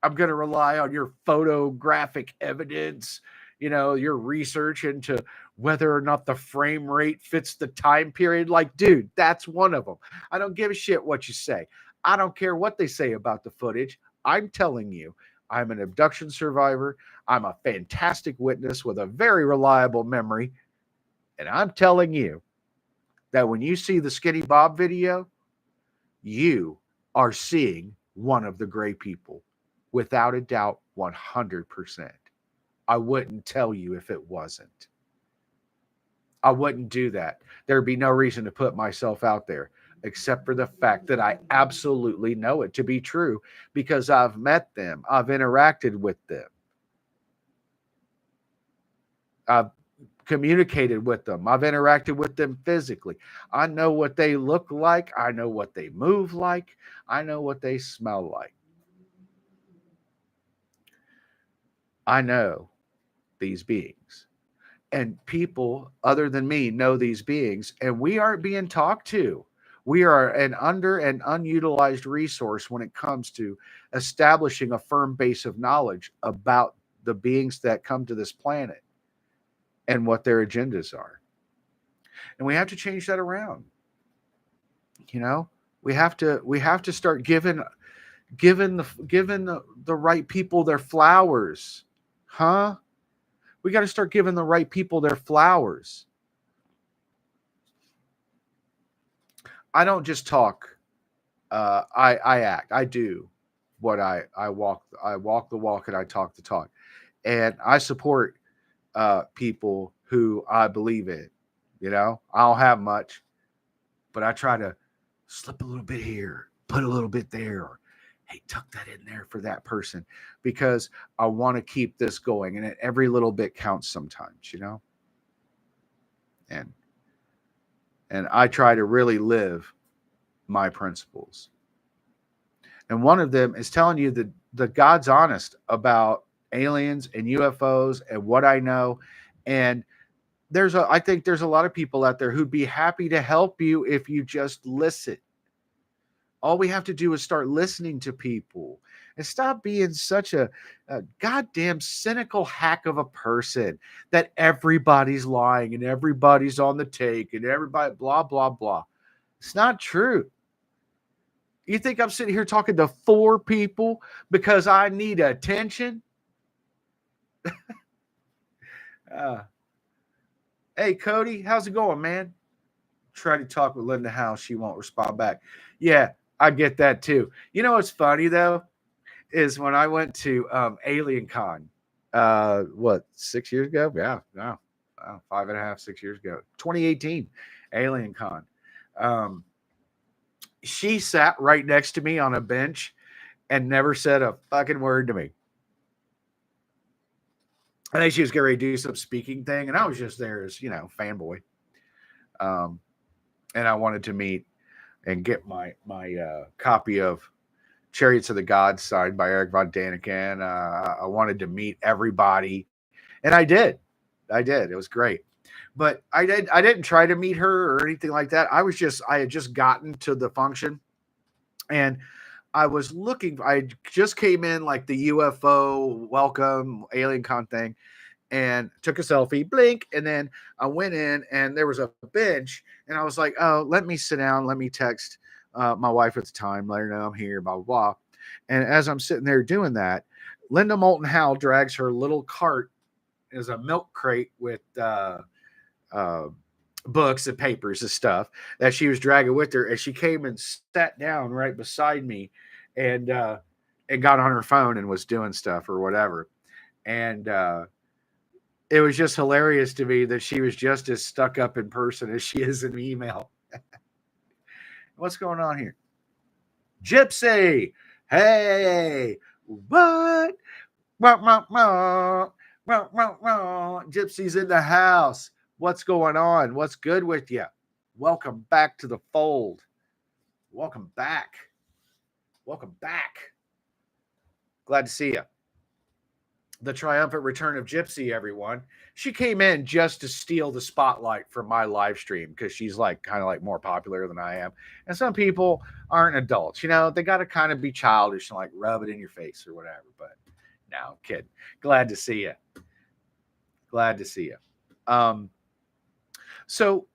I'm going to rely on your photographic evidence, your research into whether or not the frame rate fits the time period. Like, dude, that's one of them. I don't give a shit what you say. I don't care what they say about the footage. I'm telling you, I'm an abduction survivor. I'm a fantastic witness with a very reliable memory. And I'm telling you that when you see the Skinny Bob video, you are seeing one of the gray people. Without a doubt, 100%. I wouldn't tell you if it wasn't. I wouldn't do that. There'd be no reason to put myself out there, except for the fact that I absolutely know it to be true because I've met them. I've interacted with them. I've communicated with them. I've interacted with them physically. I know what they look like. I know what they move like. I know what they smell like. I know these beings. And people other than me know these beings, and we aren't being talked to. We are an under and unutilized resource when it comes to establishing a firm base of knowledge about the beings that come to this planet and what their agendas are. And we have to change that around. You know, we have to start giving the right people their flowers. Huh? We got to start giving the right people their flowers. I don't just talk. I act. I do what I walk. I walk the walk and I talk the talk. And I support people who I believe in. You know, I don't have much, but I try to slip a little bit here, put a little bit there. Hey, tuck that in there for that person, because I want to keep this going, and every little bit counts sometimes, you know. And I try to really live my principles. And one of them is telling you that the God's honest about aliens and UFOs and what I know. And I think there's a lot of people out there who'd be happy to help you if you just listen. All we have to do is start listening to people and stop being such a goddamn cynical hack of a person that everybody's lying and everybody's on the take and everybody blah, blah, blah. It's not true. You think I'm sitting here talking to 4 people because I need attention? Hey, Cody, how's it going, man? Try to talk with Linda Howe. She won't respond back. Yeah, I get that too. You know what's funny, though, is when I went to Alien Con, 6 years ago? Yeah, no, 5.5, 6 years ago. 2018, Alien Con. She sat right next to me on a bench and never said a fucking word to me. I think she was getting ready to do some speaking thing, and I was just there as, fanboy. And I wanted to meet and get my copy of Chariots of the Gods signed by Eric Von Daniken. I wanted to meet everybody, and I did. It was great. But I didn't try to meet her or anything like that. I had just gotten to the function, and I was looking. I just came in like the UFO welcome Alien Con thing, and took a selfie, blink, and then I went in, and there was a bench, and I was like, oh, let me sit down, let me text my wife at the time, let her know I'm here, blah, blah, blah. And as I'm sitting there doing that, Linda Moulton Howe drags her little cart as a milk crate with books and papers and stuff that she was dragging with her, and she came and sat down right beside me and got on her phone and was doing stuff or whatever. And it was just hilarious to me that she was just as stuck up in person as she is in email. What's going on here? Gypsy! Hey! What? Gypsy's in the house. What's going on? What's good with you? Welcome back to the fold. Welcome back. Glad to see you. The triumphant return of Gypsy, everyone. She came in just to steal the spotlight from my live stream because she's kind of more popular than I am. And some people aren't adults, they got to kind of be childish and rub it in your face or whatever. But no, I'm kidding. Glad to see you. So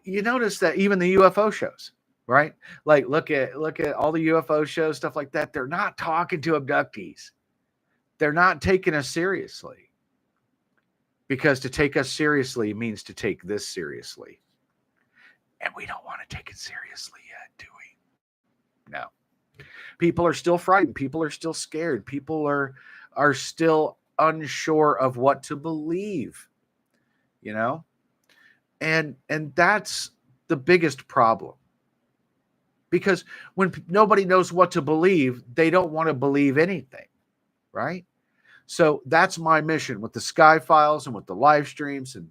you notice that even the UFO shows, right? Look at all the UFO shows, stuff like that. They're not talking to abductees. They're not taking us seriously, because to take us seriously means to take this seriously. And we don't want to take it seriously yet, do we? No. People are still frightened. People are still scared. People are still unsure of what to believe, And that's the biggest problem. Because when nobody knows what to believe, they don't want to believe anything, right? So that's my mission with the Sky Files and with the live streams and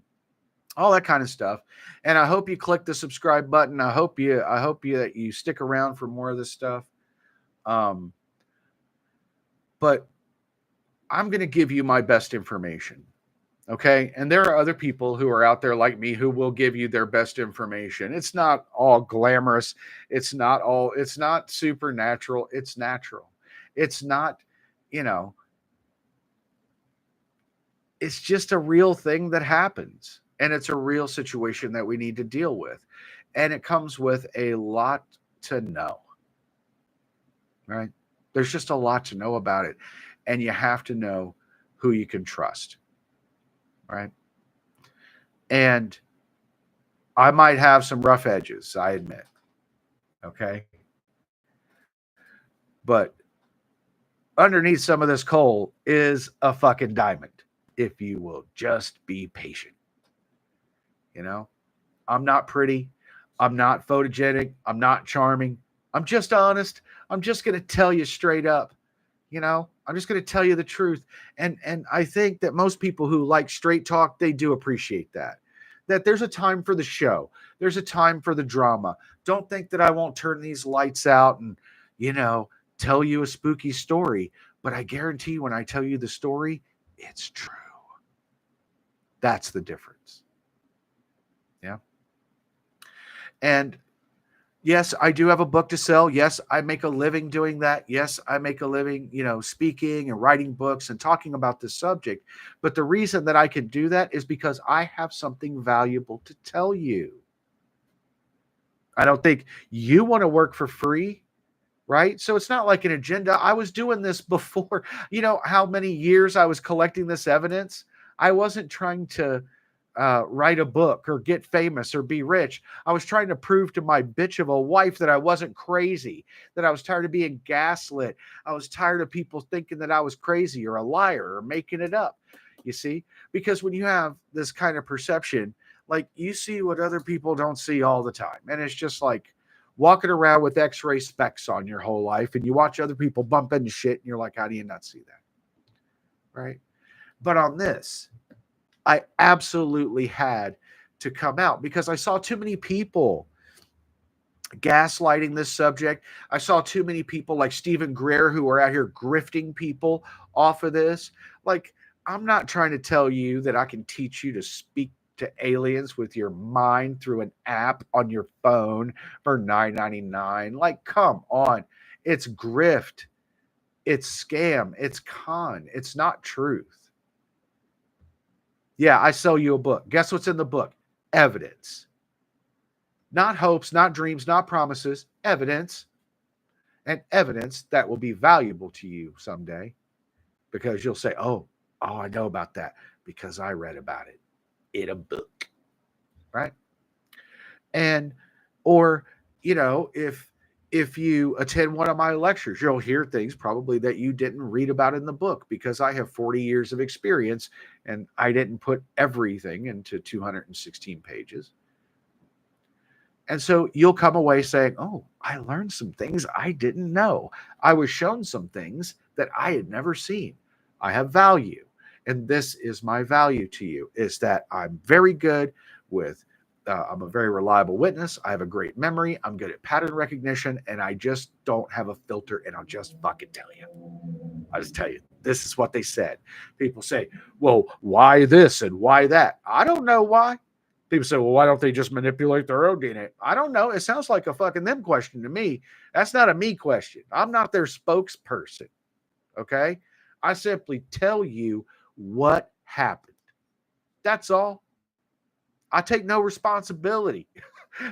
all that kind of stuff. And I hope you click the subscribe button. I hope that you stick around for more of this stuff. But I'm going to give you my best information. Okay. And there are other people who are out there like me who will give you their best information. It's not all glamorous. It's not supernatural. It's natural. It's not, you know, it's just a real thing that happens. And it's a real situation that we need to deal with. And it comes with a lot to know, right? There's just a lot to know about it. And you have to know who you can trust, right? And I might have some rough edges, I admit. Okay. But underneath some of this coal is a fucking diamond if you will just be patient. You know, I'm not pretty. I'm not photogenic. I'm not charming. I'm just honest. I'm just going to tell you straight up. I'm just going to tell you the truth. And I think that most people who like straight talk, they do appreciate that. That there's a time for the show. There's a time for the drama. Don't think that I won't turn these lights out and, tell you a spooky story. But I guarantee when I tell you the story, it's true. That's the difference. Yeah. And yes, I do have a book to sell. Yes, I make a living doing that. Yes, I make a living, speaking and writing books and talking about this subject. But the reason that I can do that is because I have something valuable to tell you. I don't think you want to work for free, right? So it's not like an agenda. I was doing this before, how many years I was collecting this evidence. I wasn't trying to write a book or get famous or be rich. I was trying to prove to my bitch of a wife that I wasn't crazy, that I was tired of being gaslit. I was tired of people thinking that I was crazy or a liar or making it up, you see? Because when you have this kind of perception, like you see what other people don't see all the time. And it's just like walking around with x-ray specs on your whole life and you watch other people bump into shit and you're like, how do you not see that? Right? But on this, I absolutely had to come out because I saw too many people gaslighting this subject. I saw too many people like Stephen Greer who are out here grifting people off of this. Like, I'm not trying to tell you that I can teach you to speak to aliens with your mind through an app on your phone for $9.99. Like, come on. It's grift. It's scam. It's con. It's not truth. Yeah, I sell you a book. Guess what's in the book? Evidence. Not hopes, not dreams, not promises. Evidence. And evidence that will be valuable to you someday because you'll say, oh, I know about that because I read about it in a book. Right? And, or, if you attend one of my lectures, you'll hear things probably that you didn't read about in the book because I have 40 years of experience and I didn't put everything into 216 pages. And so you'll come away saying, oh, I learned some things I didn't know. I was shown some things that I had never seen. I have value. And this is my value to you, is that I'm very good with I'm a very reliable witness. I have a great memory. I'm good at pattern recognition, and I just don't have a filter, and I'll just fucking tell you. I'll just tell you, this is what they said. People say, well, why this and why that? I don't know why. People say, well, why don't they just manipulate their own DNA? I don't know. It sounds like a fucking them question to me. That's not a me question. I'm not their spokesperson, okay? I simply tell you what happened. That's all. I take no responsibility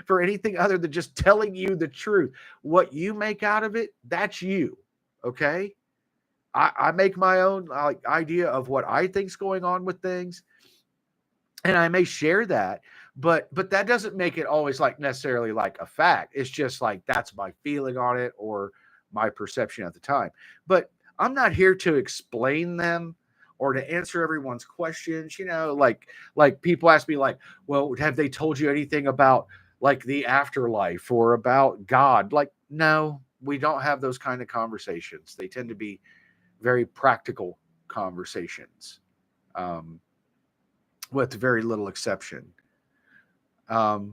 for anything other than just telling you the truth. What you make out of it, that's you. Okay. I make my own idea of what I think's going on with things. And I may share that, but that doesn't make it always like necessarily like a fact. It's just like that's my feeling on it or my perception at the time. But I'm not here to explain them or to answer everyone's questions. Like people ask me like, well, have they told you anything about like the afterlife or about God? Like, no, we don't have those kind of conversations. They tend to be very practical conversations, with very little exception. But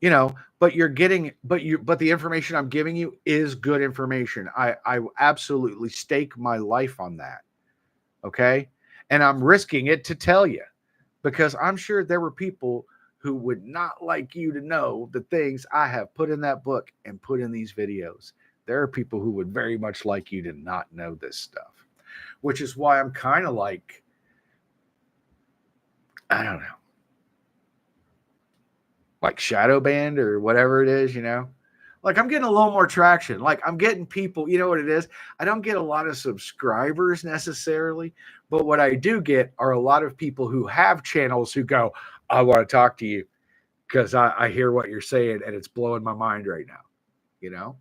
the information I'm giving you is good information. I absolutely stake my life on that. Okay. And I'm risking it to tell you. because I'm sure there were people who would not like you to know the things I have put in that book and put in these videos. There are people who would very much like you to not know this stuff, which is why I'm kind of like, I don't know, like shadow banned or whatever it is, Like I'm getting a little more traction. Like I'm getting people, you know what it is? I don't get a lot of subscribers necessarily, but what I do get are a lot of people who have channels who go, I want to talk to you because I hear what you're saying and it's blowing my mind right now, you know?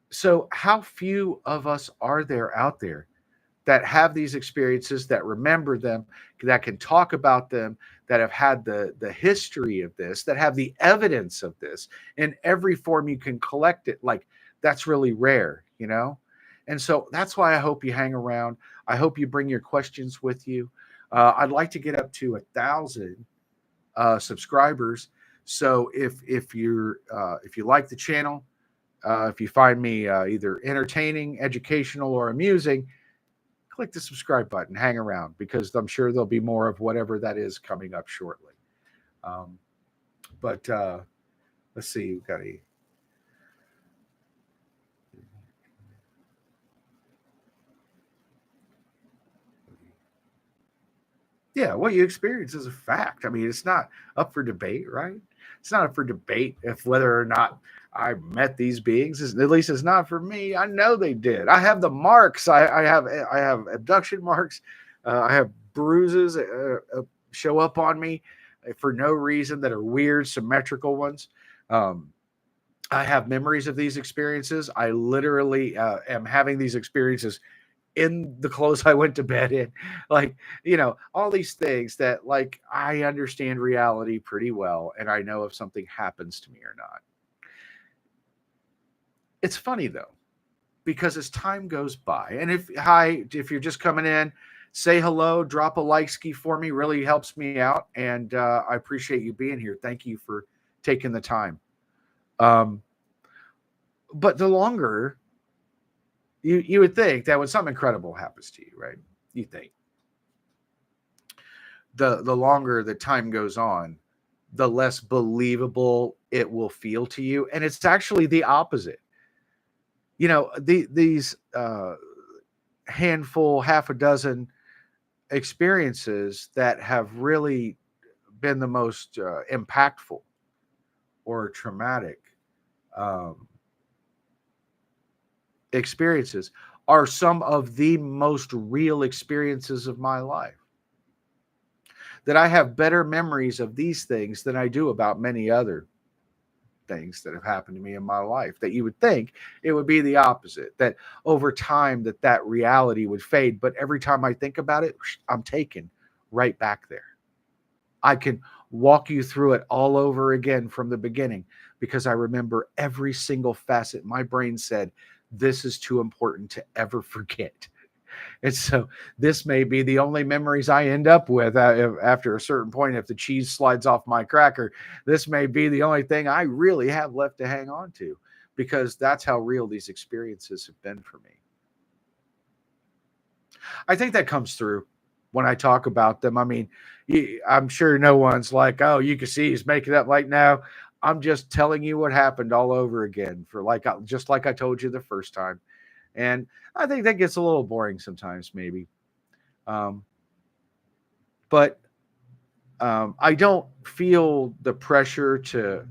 So how few of us are there out there that have these experiences, that remember them, that can talk about them, that have had the history of this, that have the evidence of this in every form you can collect it. Like that's really rare, And so that's why I hope you hang around. I hope you bring your questions with you. I'd like to get up to 1,000 subscribers. So if you like the channel, if you find me either entertaining, educational, or amusing, click the subscribe button, hang around, because I'm sure there'll be more of whatever that is coming up shortly. But let's see, we've got a. Yeah, what you experience is a fact. I mean, it's not up for debate, right? It's not up for debate if whether or not I met these beings. At least it's not for me. I know they did. I have the marks. I have abduction marks. I have bruises show up on me for no reason that are weird, symmetrical ones. I have memories of these experiences. I literally am having these experiences in the clothes I went to bed in. Like, all these things that, like, I understand reality pretty well, and I know if something happens to me or not. It's funny, though, because as time goes by, and if you're just coming in, say hello, drop a like ski for me, really helps me out, and I appreciate you being here. Thank you for taking the time. But the longer you would think that when something incredible happens to you, right? You think the longer the time goes on, the less believable it will feel to you, and it's actually the opposite. These handful, half a dozen experiences that have really been the most impactful or traumatic experiences are some of the most real experiences of my life. That I have better memories of these things than I do about many other things that have happened to me in my life. That you would think it would be the opposite, that over time that reality would fade. But every time I think about it, I'm taken right back there. I can walk you through it all over again from the beginning because I remember every single facet. My brain said, this is too important to ever forget. And so this may be the only memories I end up with after a certain point. If the cheese slides off my cracker, this may be the only thing I really have left to hang on to, because that's how real these experiences have been for me. I think that comes through when I talk about them. I mean, I'm sure no one's like, oh, you can see he's making up. Like, no, I'm just telling you what happened all over again, just like I told you the first time. And I think that gets a little boring sometimes, maybe. But I don't feel the pressure to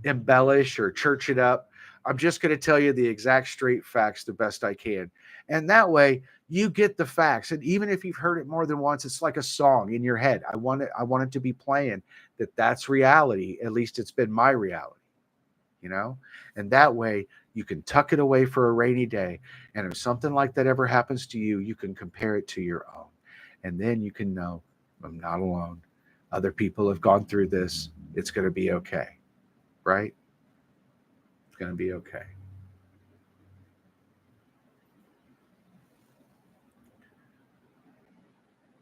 embellish or church it up. I'm just going to tell you the exact straight facts the best I can. And that way you get the facts. And even if you've heard it more than once, it's like a song in your head. I want it to be playing that's reality. At least it's been my reality, And that way you can tuck it away for a rainy day. And if something like that ever happens to you, you can compare it to your own. And then you can know I'm not alone. Other people have gone through this. It's going to be okay. Right? It's going to be okay.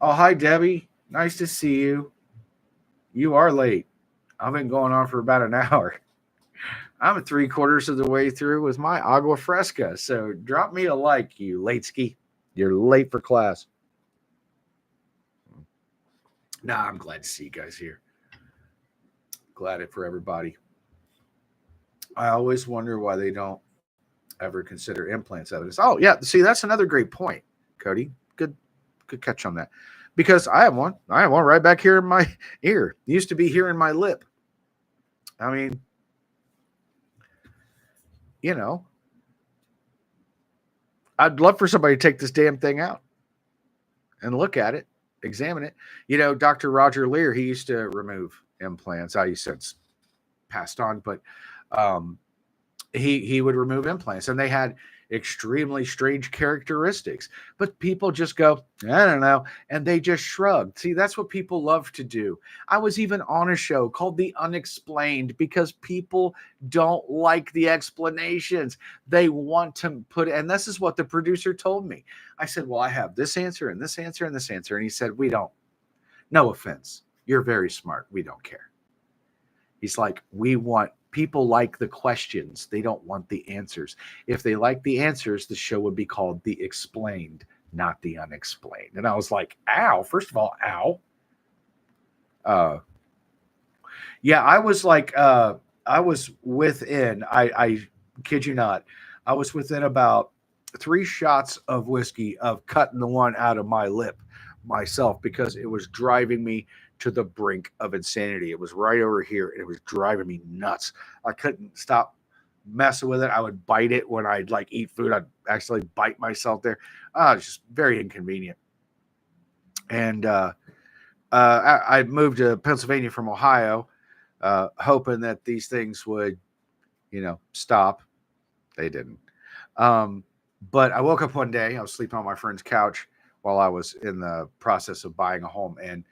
Oh, hi, Debbie. Nice to see you. You are late. I've been going on for about an hour. I'm 3/4 of the way through with my agua fresca. So drop me a like, you late ski. You're late for class. Nah, I'm glad to see you guys here. Glad it for everybody. I always wonder why they don't ever consider implants evidence. Oh, yeah. See, that's another great point, Cody. Good catch on that. Because I have one. I have one right back here in my ear. It used to be here in my lip. I mean, you know, I'd love for somebody to take this damn thing out and look at it, examine it. Dr. Roger Lear, he used to remove implants. I since passed on, but um, he would remove implants, and they had extremely strange characteristics. But people just go, I don't know, and they just shrugged. See, that's what people love to do. I was even on a show called The Unexplained because people don't like the explanations. They want to put, and this is what the producer told me. I said, well, I have this answer and this answer and this answer. And he said, we don't. No offense. You're very smart. We don't care. He's like, people like the questions. They don't want the answers. If they like the answers, the show would be called The Explained, not The Unexplained. And I was like, ow. First of all, ow. Yeah, I was like, I was within, I kid you not, I was within about 3 shots of whiskey of cutting the one out of my lip myself because it was driving me to the brink of insanity. It was right over here and it was driving me nuts. I couldn't stop messing with it. I would bite it when I'd like eat food. I'd actually bite myself there. It's just very inconvenient. And I moved to Pennsylvania from Ohio, hoping that these things would, stop. They didn't. But I woke up one day. I was sleeping on my friend's couch while I was in the process of buying a home, and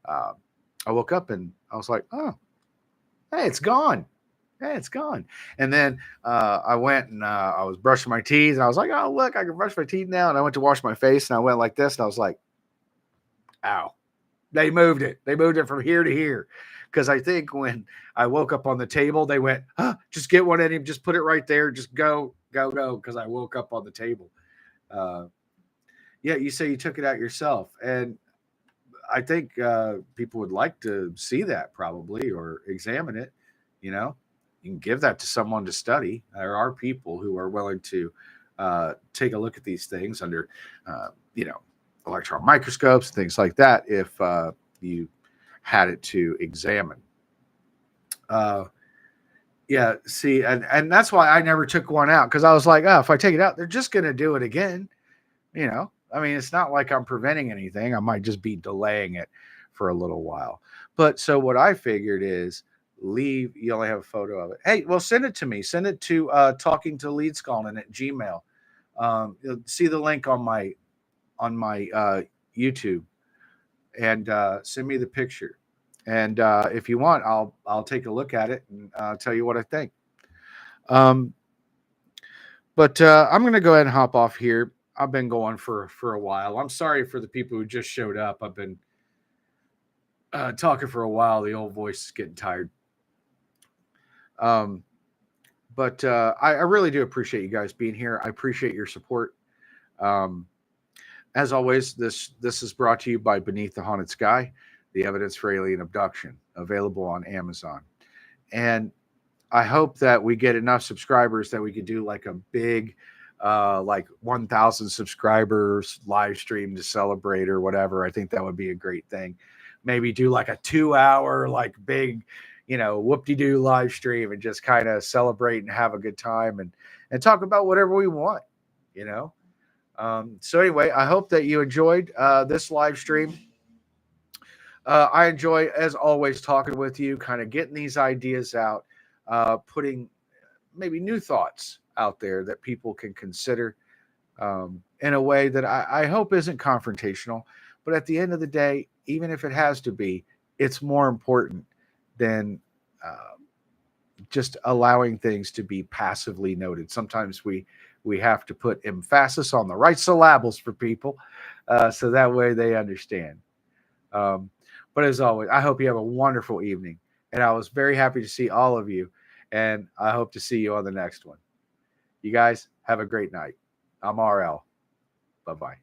I woke up and I was like, "Oh, hey, it's gone. Hey, it's gone." And then I went and I was brushing my teeth, and I was like, "Oh, look, I can brush my teeth now." And I went to wash my face, and I went like this, and I was like, "Ow." They moved it. They moved it from here to here. Because I think when I woke up on the table, they went, just get one in him. Just put it right there. Just go. Because I woke up on the table. Yeah, you say you took it out yourself. And I think people would like to see that probably or examine it. You can give that to someone to study. There are people who are willing to take a look at these things under, electron microscopes, things like that, if you had it to examine. Yeah, see, and that's why I never took one out, because I was like, if I take it out, they're just going to do it again. I mean, it's not like I'm preventing anything. I might just be delaying it for a little while. But so what I figured is you only have a photo of it. Hey, well, send it to me. Send it to talking to Leedskalnin at Gmail. You'll see the link on my YouTube, and send me the picture. And if you want, I'll take a look at it and tell you what I think. But I'm going to go ahead and hop off here. I've been going for a while. I'm sorry for the people who just showed up. I've been talking for a while. The old voice is getting tired. But I really do appreciate you guys being here. I appreciate your support. As always, this is brought to you by Beneath the Haunted Sky, the evidence for alien abduction, available on Amazon. And I hope that we get enough subscribers that we could do like a big, like 1,000 subscribers live stream to celebrate or whatever. I think that would be a great thing. Maybe do like a 2-hour, like big, whoop-de-doo live stream and just kind of celebrate and have a good time and talk about whatever we want, So anyway, I hope that you enjoyed this live stream. I enjoy, as always, talking with you, kind of getting these ideas out, putting maybe new thoughts out there that people can consider in a way that I hope isn't confrontational. But at the end of the day, even if it has to be, it's more important than just allowing things to be passively noted. Sometimes we have to put emphasis on the right syllables for people so that way they understand. But as always, I hope you have a wonderful evening. And I was very happy to see all of you. And I hope to see you on the next one. You guys have a great night. I'm RL. Bye-bye.